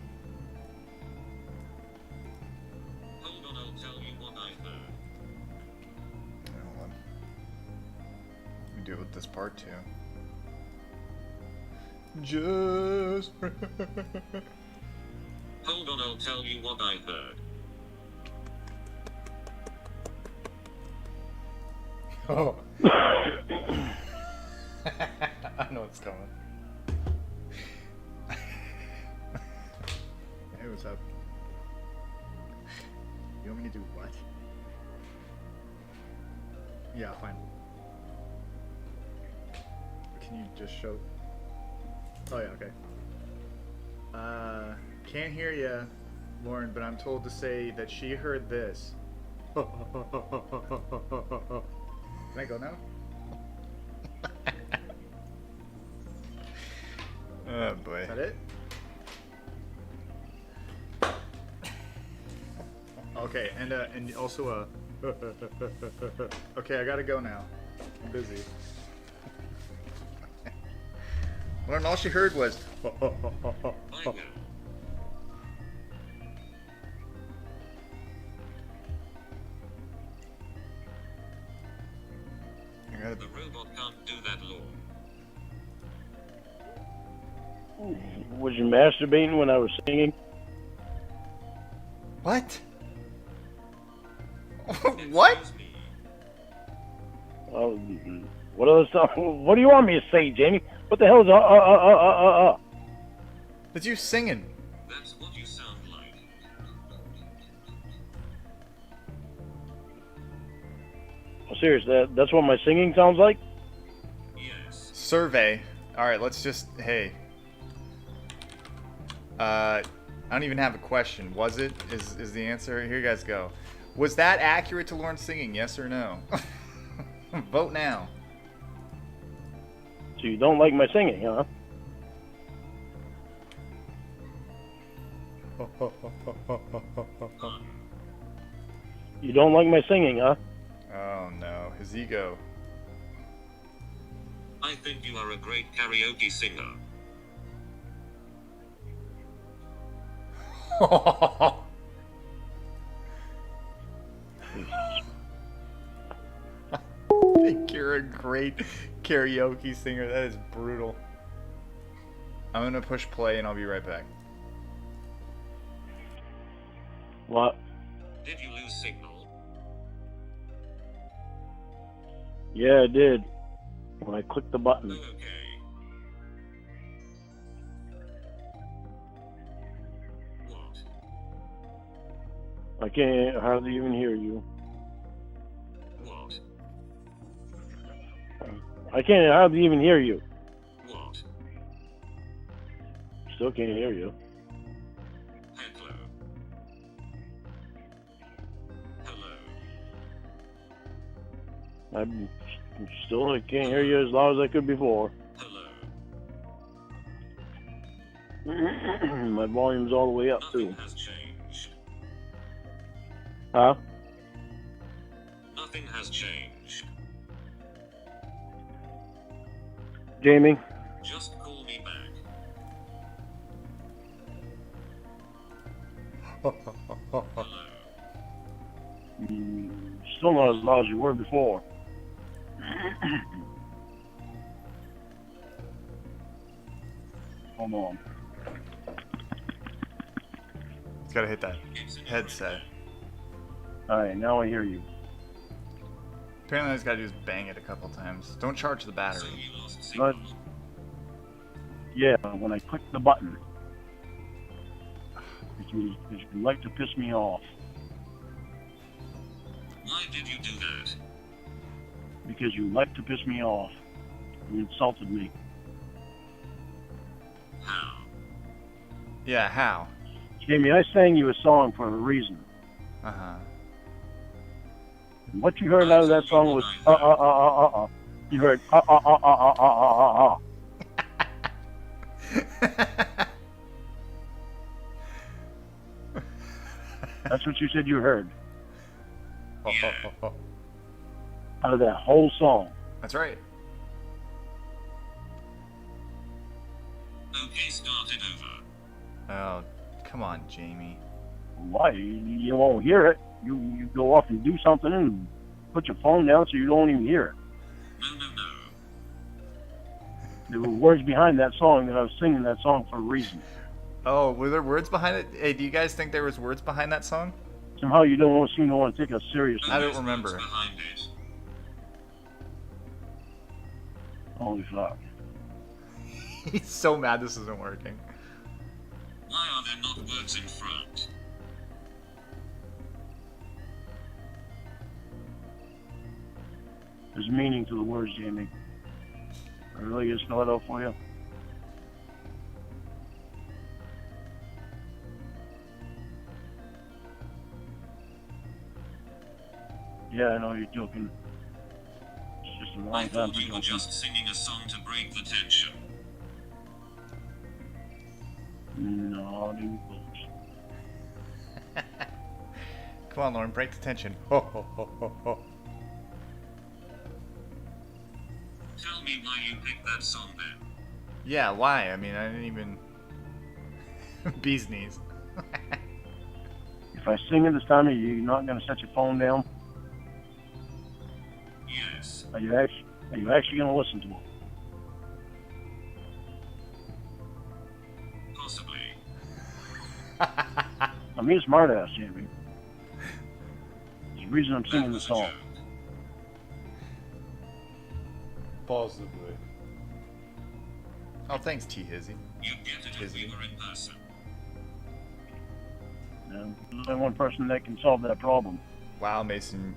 Hold on, I'll tell you what I heard. Hold on. Let me do it with this part too. Just Hold on, I'll tell you what I heard. Oh. I know what's coming. Hey, what's up? You want me to do what? Yeah, fine. Can you just show? Oh yeah, okay. Can't hear you, Lauren, but I'm told to say that she heard this. Can I go now? Oh boy. Is that it? Okay, and also okay, I gotta go now. I'm busy. Lauren, all she heard was I will. The robot can't do that, Lord. Was you masturbating when I was singing? What? What? Excuse me. Oh, what other song? What do you want me to say, Jamie? What the hell is That's you singing. That's what you sound like. Oh, serious? That's what my singing sounds like? Yes. Survey. All right, let's just hey. I don't even have a question. Was it? Is the answer? Here you guys go. Was that accurate to Lauren singing? Yes or no? Vote now. So you don't like my singing, huh? You don't like my singing, huh? Oh no, his ego. I think you are a great karaoke singer. I think you're a great karaoke singer. That is brutal. I'm gonna push play and I'll be right back. What? Did you lose signal? Yeah, I did. When I clicked the button. Okay. What? I can't hardly even hear you. What? I can't hardly even hear you. What? Still can't hear you. Hello. Hello. I can't hear you as loud as I could before. Hello. My volume's all the way up Nothing too. has changed. Huh? Nothing has changed. Jamie? Just call me back. Hello. Still not as loud as you were before. Hold on. It's gotta hit that headset. Alright, now I hear you. Apparently, all he's gotta do is bang it a couple times. Don't charge the So battery. you lost But, signal. yeah, when I click the button, you like to piss me off. Why did you do that? Because you like to piss me off. You insulted me. How? Yeah, how? Jamie, I sang you a song for a reason. Uh-huh. And what you heard out of that song was You heard That's what you said you heard out of that whole song. That's right. Okay, start it over. Oh, come on, Jamie. Why? You won't hear it. You go off and do something and put your phone down so you don't even hear it. No. There were words behind that song that I was singing that song for a reason. Oh, were there words behind it? Hey, do you guys think there was words behind that song? Somehow you don't seem to want to take us seriously. I don't There's remember. words behind it. Holy fuck. He's so mad this isn't working. Why are there not words in front? There's meaning to the words, Jamie. I really gonna spell it out for you. Yeah, I know you're joking. It's just a I long time thought for you were joking. just singing a song to break the tension. No, dude. Come on, Lauren, break the tension. Ho, ho, ho, ho, ho. Tell me why you picked that song then. Yeah, why? I mean, I didn't even... Bee's knees. If I sing it this time, are you not gonna set your phone down? Yes. Are you actually gonna listen to it? Possibly. I'm being a smartass, Jamie. There's a reason I'm That singing the was a song. joke. Possibly. Oh, thanks, T. Hizzy. You'd get it if we were in person. And there's only one person that can solve that problem. Wow, Mason,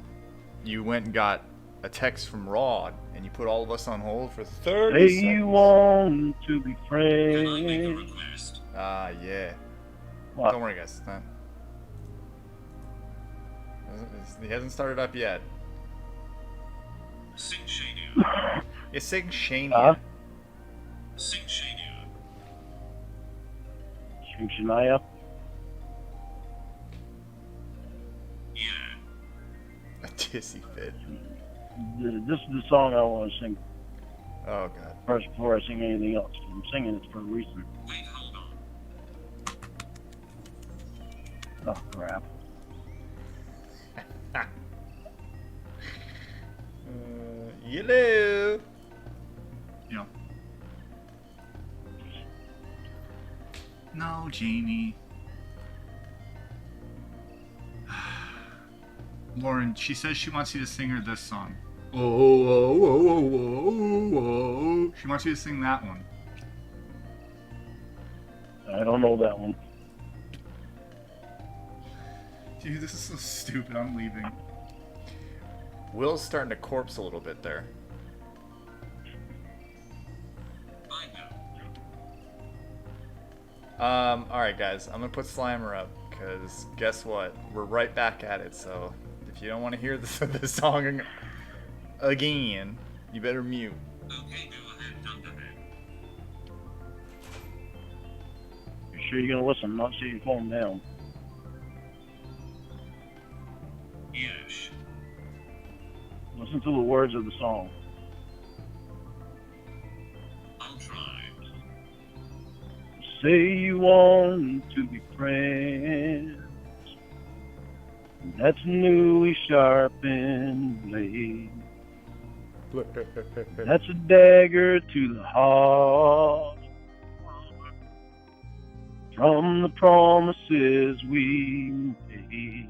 you went and got a text from Rod, and you put all of us on hold for 30 Say seconds. you want to be Can I make a friends. request? Ah, yeah. What? Don't worry, guys. It's not... He hasn't started up yet. Sing Shania. You sing Shania. Huh? Sing Shania. Sing Shania? Yeah. A tissy fit. This is the song I want to sing Oh, God. first before I sing anything else. I'm singing it for a reason. Wait, hold on. Oh, crap. Hello. Yeah. No, Jamie. Lauren, she says she wants you to sing her this song. Oh, oh, oh, oh, oh, oh. She wants you to sing that one. I don't know that one. Dude, this is so stupid. I'm leaving. Will's starting to corpse a little bit there. I know. Alright guys, I'm gonna put Slimer up, because guess what? We're right back at it, so if you don't want to hear the song again, you better mute. Okay, go ahead, Dunderhead. You sure you're gonna listen, not see your phone down? Yes. Listen to the words of the song. I'll try. Say you want to be friends. That's a newly sharpened blade. That's a dagger to the heart from the promises we made.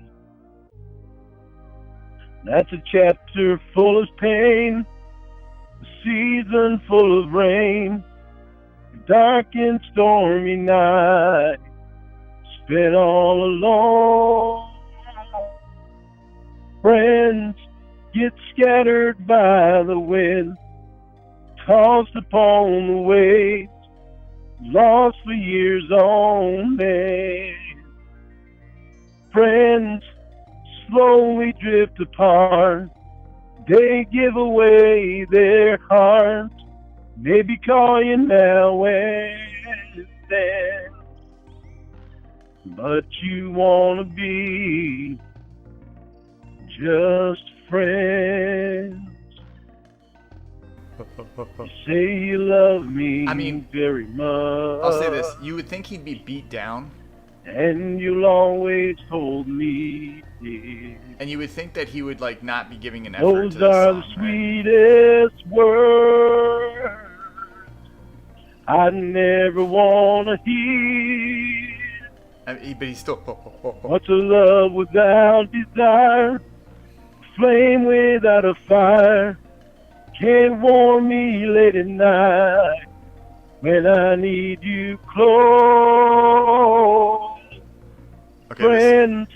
That's a chapter full of pain, a season full of rain, a dark and stormy night, spent all alone. Friends get scattered by the wind, tossed upon the waves, lost for years on end. Friends slowly drift apart, they give away their hearts, maybe call you now and then, but you wanna be just friends. You say you love me I mean, very much. I'll say this. You would think he'd be beat down, And you'll always hold me dear. and you would think that he would like not be giving an effort to Those are this the song, right? sweetest words I never wanna hear. I mean, but he's still. What's a love without desire? Flame without a fire can't warm me late at night when I need you close. Okay, Friends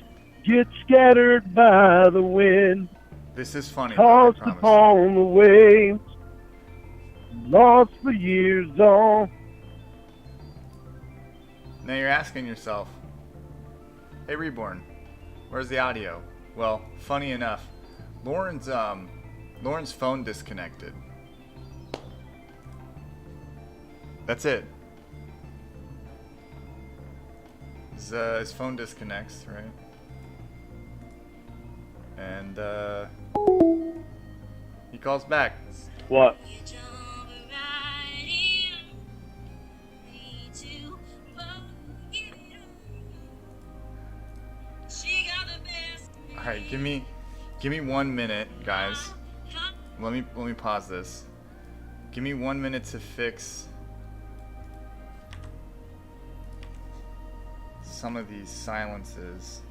get scattered by the wind, this is funny. Though, I tossed promise. upon the waves, lost for years on. Now you're asking yourself, hey Reborn, where's the audio? Well, funny enough, Lauren's phone disconnected. That's it. His phone disconnects, right? And he calls back. What? All right, give me 1 minute, guys. Let me pause this. Give me 1 minute to fix some of these silences.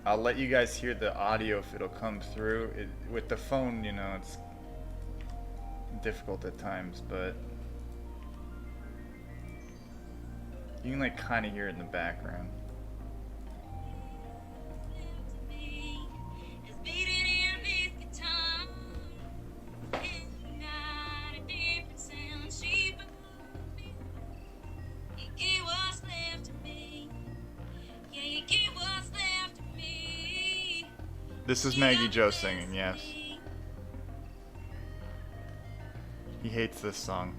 I'll let you guys hear the audio if it'll come through. With the phone, you know, it's difficult at times, but you can like kind of hear it in the background. This is Maggie Joe singing, yes. He hates this song.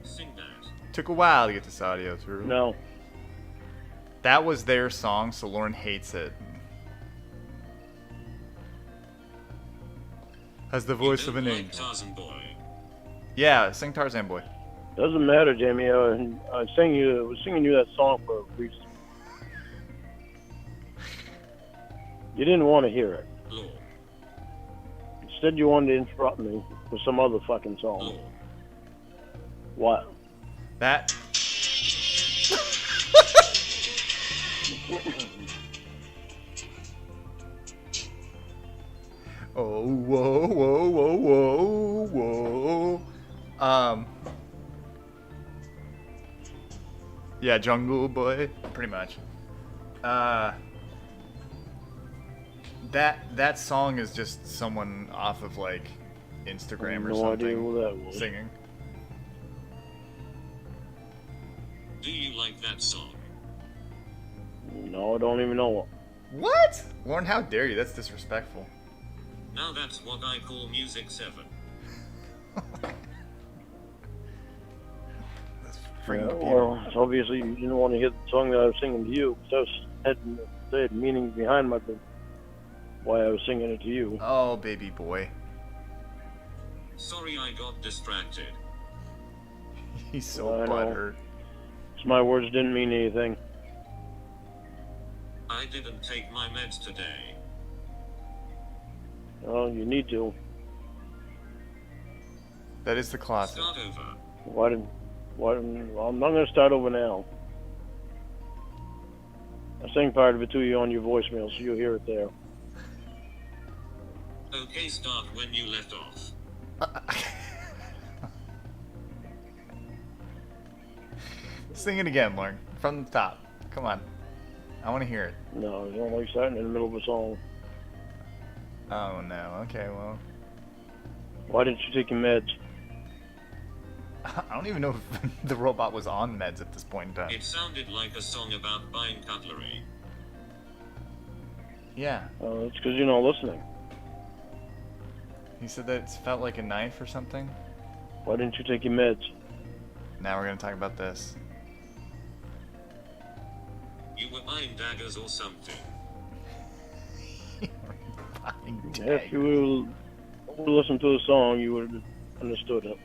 Sing that. Took a while to get this audio through. No. That was their song, so Lauren hates it. Has the voice of an like angel. Tarzan boy. Yeah, sing Tarzan Boy. Doesn't matter, Jamie. I was singing you that song for a reason. You didn't want to hear it. Law. Instead, you wanted to interrupt me with some other fucking song. Law. What? That. Oh, whoa, whoa, whoa, whoa, whoa. Yeah, Jungle Boy, pretty much. That song is just someone off of like Instagram or No idea something who that was. singing. Do you like that song? No, I don't even know what. What? Lauren, how dare you? That's disrespectful. Now that's what I call Music 7. That's Yeah, freaking well, obviously you didn't want to hear the song that I was singing to you. Because I had meanings behind why I was singing it to you. Oh, baby boy. Sorry I got distracted. He's so I know. butthurt. So my words didn't mean anything. I didn't take my meds today. Oh, you need to. That is the closet. Start over. Well, I'm not going to start over now. I sang part of it to you on your voicemail, so you'll hear it there. Okay, start when you left off. Sing it again, Lauren. From the top. Come on. I want to hear it. No, I don't like starting in the middle of a song. Oh, no. Okay, well. Why didn't you take your meds? I don't even know if the robot was on meds at this point in time. It sounded like a song about buying cutlery. Yeah. Oh, it's because you're not listening. He said that it felt like a knife or something. Why didn't you take your meds? Now we're going to talk about this. You were buying daggers or something. Buying If you would listen to the song, you would have understood it.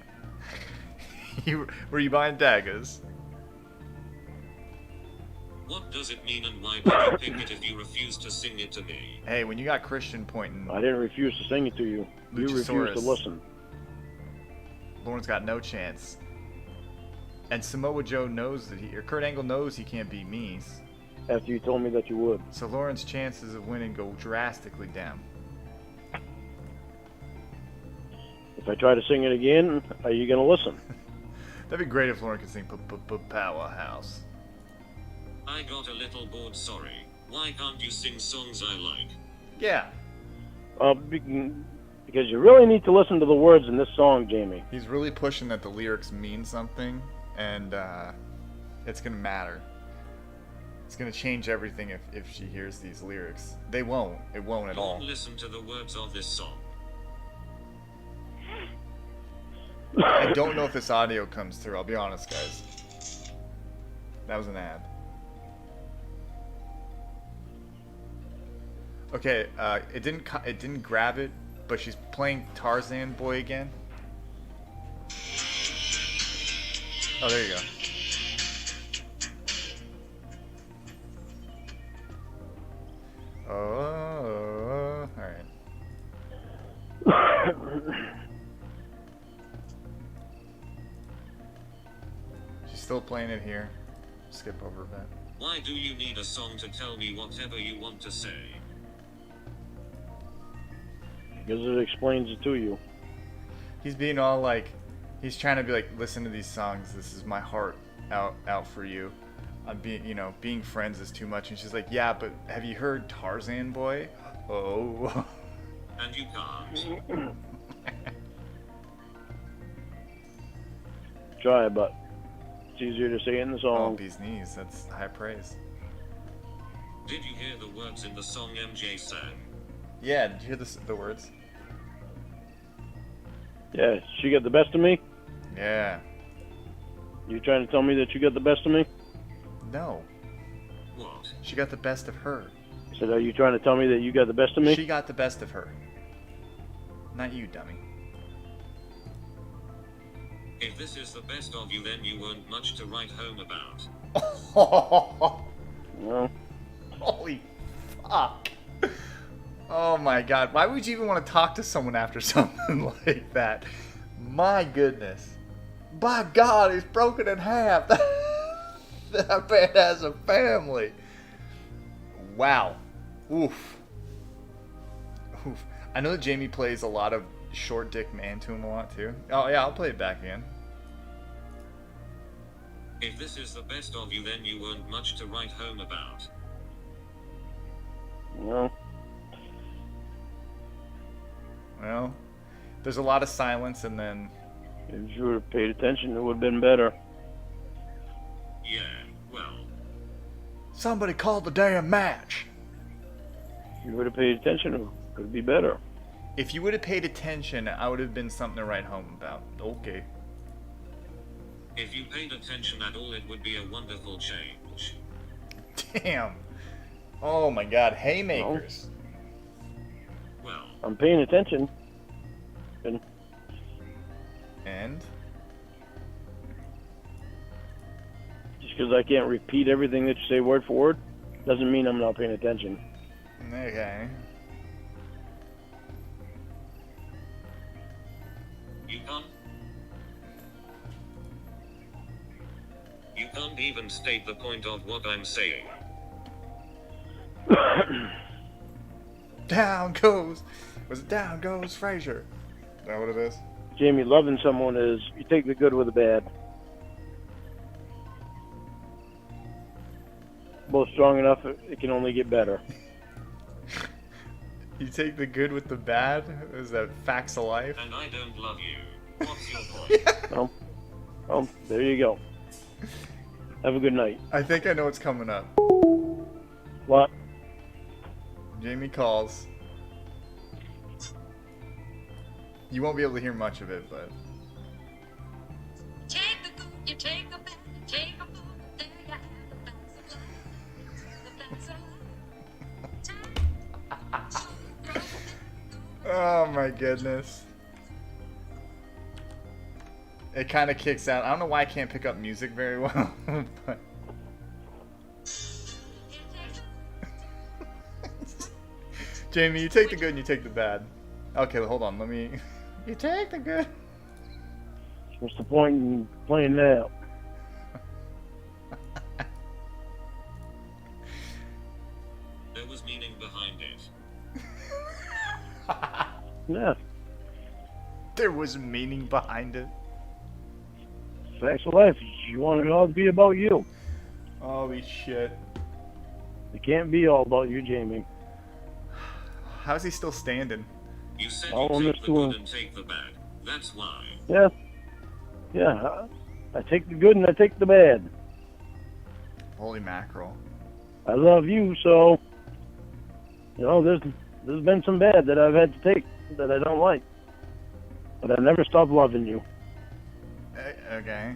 Were you buying daggers? What does it mean and why did you pick it if you refuse to sing it to me? Hey, when you got Christian pointing, I didn't refuse to sing it to you. You refused to Luchasaurus. listen. Lauren's got no chance. And Samoa Joe knows that or Kurt Angle knows he can't beat me. After you told me that you would. So Lauren's chances of winning go drastically down. If I try to sing it again, are you going to listen? That'd be great if Lauren could sing Powerhouse. I got a little bored, sorry. Why can't you sing songs I like? Yeah. Because you really need to listen to the words in this song, Jamie. He's really pushing that the lyrics mean something, and it's gonna matter. It's gonna change everything if she hears these lyrics. They won't. It won't at all. Don't listen to the words of this song. I don't know if this audio comes through. I'll be honest, guys. That was an ad. Okay, it didn't grab it, but she's playing Tarzan Boy again. Oh, there you go. Oh, all right. She's still playing it here. Skip over a bit. Why do you need a song to tell me whatever you want to say? Because it explains it to you. He's being all like, he's trying to be like, listen to these songs. This is my heart out for you. I'm being friends is too much. And she's like, yeah, but have you heard Tarzan Boy? Oh. And you can't. Try, but it's easier to say it in the Oh, song. bee's knees. That's high praise. Did you hear the words in the song MJ sang? Yeah, did you hear the words? Yeah, she got the best of me? Yeah. You trying to tell me that you got the best of me? No. What? She got the best of her. I said, are you trying to tell me that you got the best of me? She got the best of her. Not you, dummy. If this is the best of you, then you weren't much to write home about. No. Holy fuck. Oh my god. Why would you even want to talk to someone after something like that? My goodness. By God, he's broken in half. That man has a family. Wow. Oof. Oof. I know that Jamie plays a lot of short dick man to him a lot too. Oh yeah, I'll play it back again. If this is the best of you, then you weren't much to write home about. No. Well, there's a lot of silence and then... If you would have paid attention, it would have been better. Yeah, well. Somebody called the damn match. If you would have paid attention, it would be better. If you would have paid attention, I would have been something to write home about. Okay. If you paid attention at all, it would be a wonderful change. Damn. Oh my god, haymakers. Well, I'm paying attention. And? Just because I can't repeat everything that you say word for word Doesn't mean I'm not paying attention. Okay. You can't. You can't even state the point of what I'm saying. Down goes. Was it down goes Frazier? Is that what it is? Jamie, loving someone is you take the good with the bad. Both strong enough, it can only get better. You take the good with the bad? Is that facts of life? And I don't love you. What's your point? Oh, there you go. Have a good night. I think I know what's coming up. What? Jamie calls. You won't be able to hear much of it, but... Take the good, you take the bad, you take a book, there you have the facts of life. Oh my goodness. It kind of kicks out. I don't know why I can't pick up music very well. But... Jamie, you take the good and you take the bad. Okay, hold on. Let me... You take the good. What's the point in playing that? There was meaning behind it. Yeah, There was meaning behind it. facts of life. You want it all to be about you. Holy shit. It can't be all about you, Jamie. How's he still standing? You said All on you this take the tour. good and take the bad. That's why. Yeah. Yeah, I take the good and I take the bad. Holy mackerel. I love you, so there's been some bad that I've had to take that I don't like, but I never stop loving you. Okay.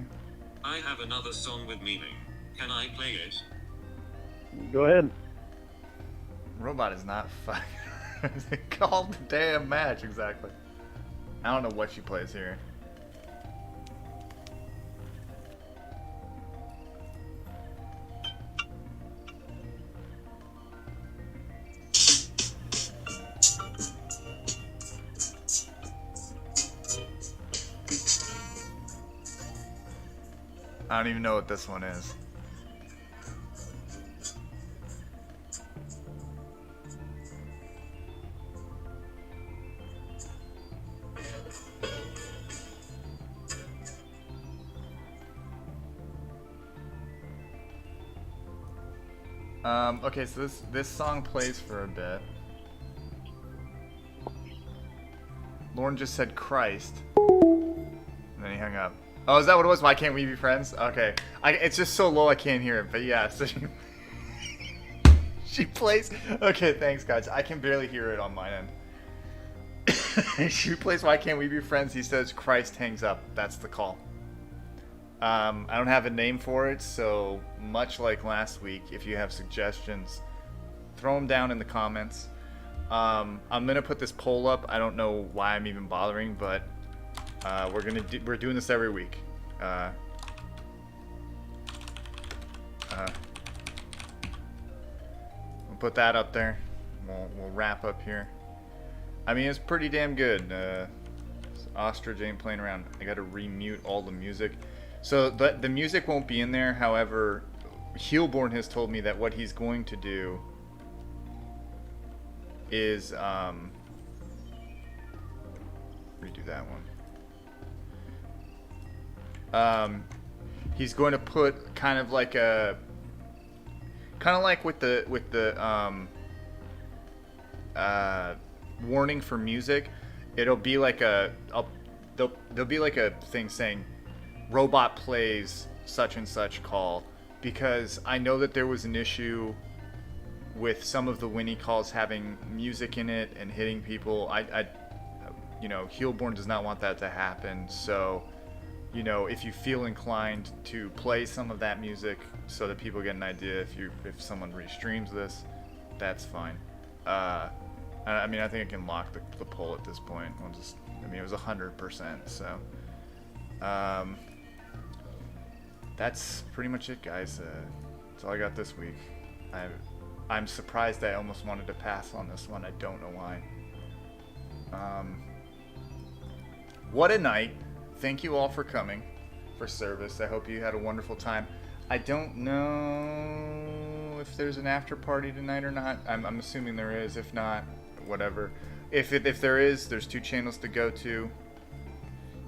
I have another song with meaning. Can I play it? Go ahead. Robot is not fucking. Call the damn match, exactly. I don't know what she plays here. I don't even know what this one is. Okay, so this song plays for a bit. Lauren just said Christ. And then he hung up. Oh, is that what it was? Why can't we be friends? Okay. It's just so low I can't hear it, but yeah, so she plays... Okay, thanks guys. I can barely hear it on my end. She plays Why Can't We Be Friends? He says Christ hangs up. That's the call. I don't have a name for it, so much like last week, if you have suggestions, throw them down in the comments. I'm gonna put this poll up. I don't know why I'm even bothering, but we're doing this every week. We'll put that up there. We'll wrap up here. I mean, it's pretty damn good. Ostrich ain't playing around. I gotta remute all the music. So the music won't be in there. However, Heelborn has told me that what he's going to do is redo that one. He's going to put kind of like with the warning for music. It'll be like there'll be like a thing saying robot plays such and such call, because I know that there was an issue with some of the Winnie calls having music in it and hitting people. Heelborn does not want that to happen. So, if you feel inclined to play some of that music so that people get an idea, if someone restreams this, that's fine. I think I can lock the poll at this point. It was 100%. So, that's pretty much it, guys. That's all I got this week. I'm surprised I almost wanted to pass on this one. I don't know why. What a night. Thank you all for coming for service. I hope you had a wonderful time. I don't know if there's an after party tonight or not. I'm assuming there is. If not, whatever. If there is, there's 2 channels to go to.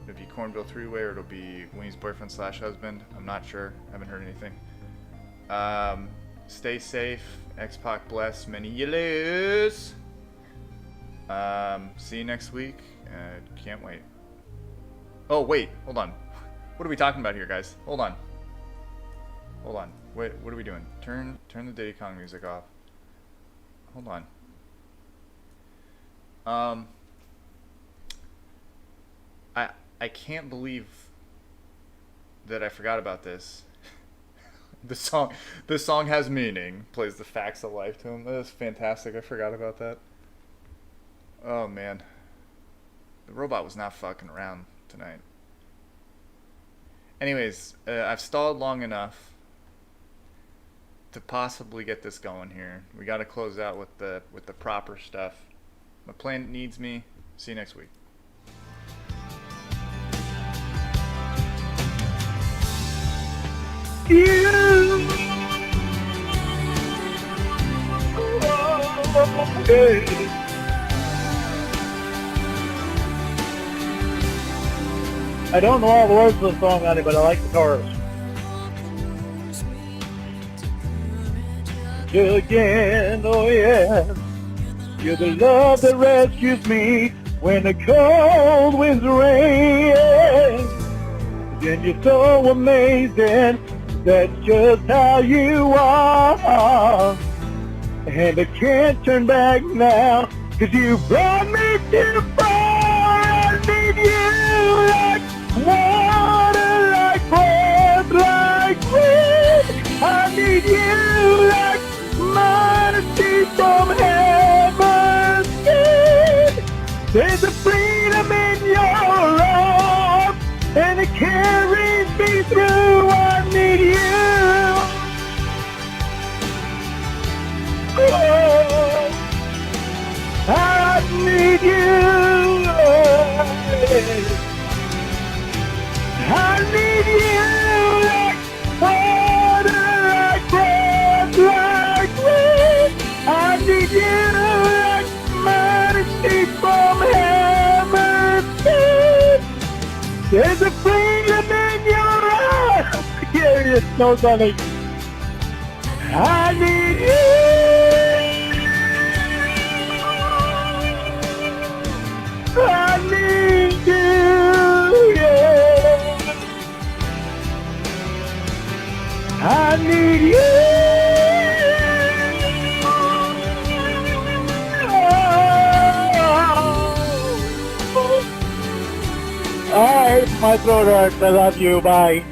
It'll be Cornbill 3-way or it'll be Winnie's boyfriend / husband. I'm not sure. Haven't heard anything. Stay safe. X-Pac bless. Many yellows. See you next week. Can't wait. Oh, wait. Hold on. What are we talking about here, guys? Hold on. Hold on. Wait, what are we doing? Turn the Diddy Kong music off. Hold on. I can't believe that I forgot about this. The song has meaning. Plays the facts of life to him. That is fantastic. I forgot about that. Oh man. The robot was not fucking around tonight. Anyways, I've stalled long enough to possibly get this going here. We got to close out with the proper stuff. My planet needs me. See you next week. I don't know all the words of the song, honey, but I like the chorus. Again, oh yeah, you're the love that rescues me when the cold winds rain. Then you're so amazing, that's just how you are. And I can't turn back now, 'cause you brought me too far. I need you like water, like breath, like wind. I need you like mercy from heaven's gate. There's a freedom in your arms, and it carries me through. I need you. Oh, I need you. I need you like water, like breath, like wind. I need you like mercy from heaven's gate. There's a freedom in your eyes. Yeah, it snows on me. I need you. I need you. Yeah. I need you. Alright, my throat hurts. I love you. Bye.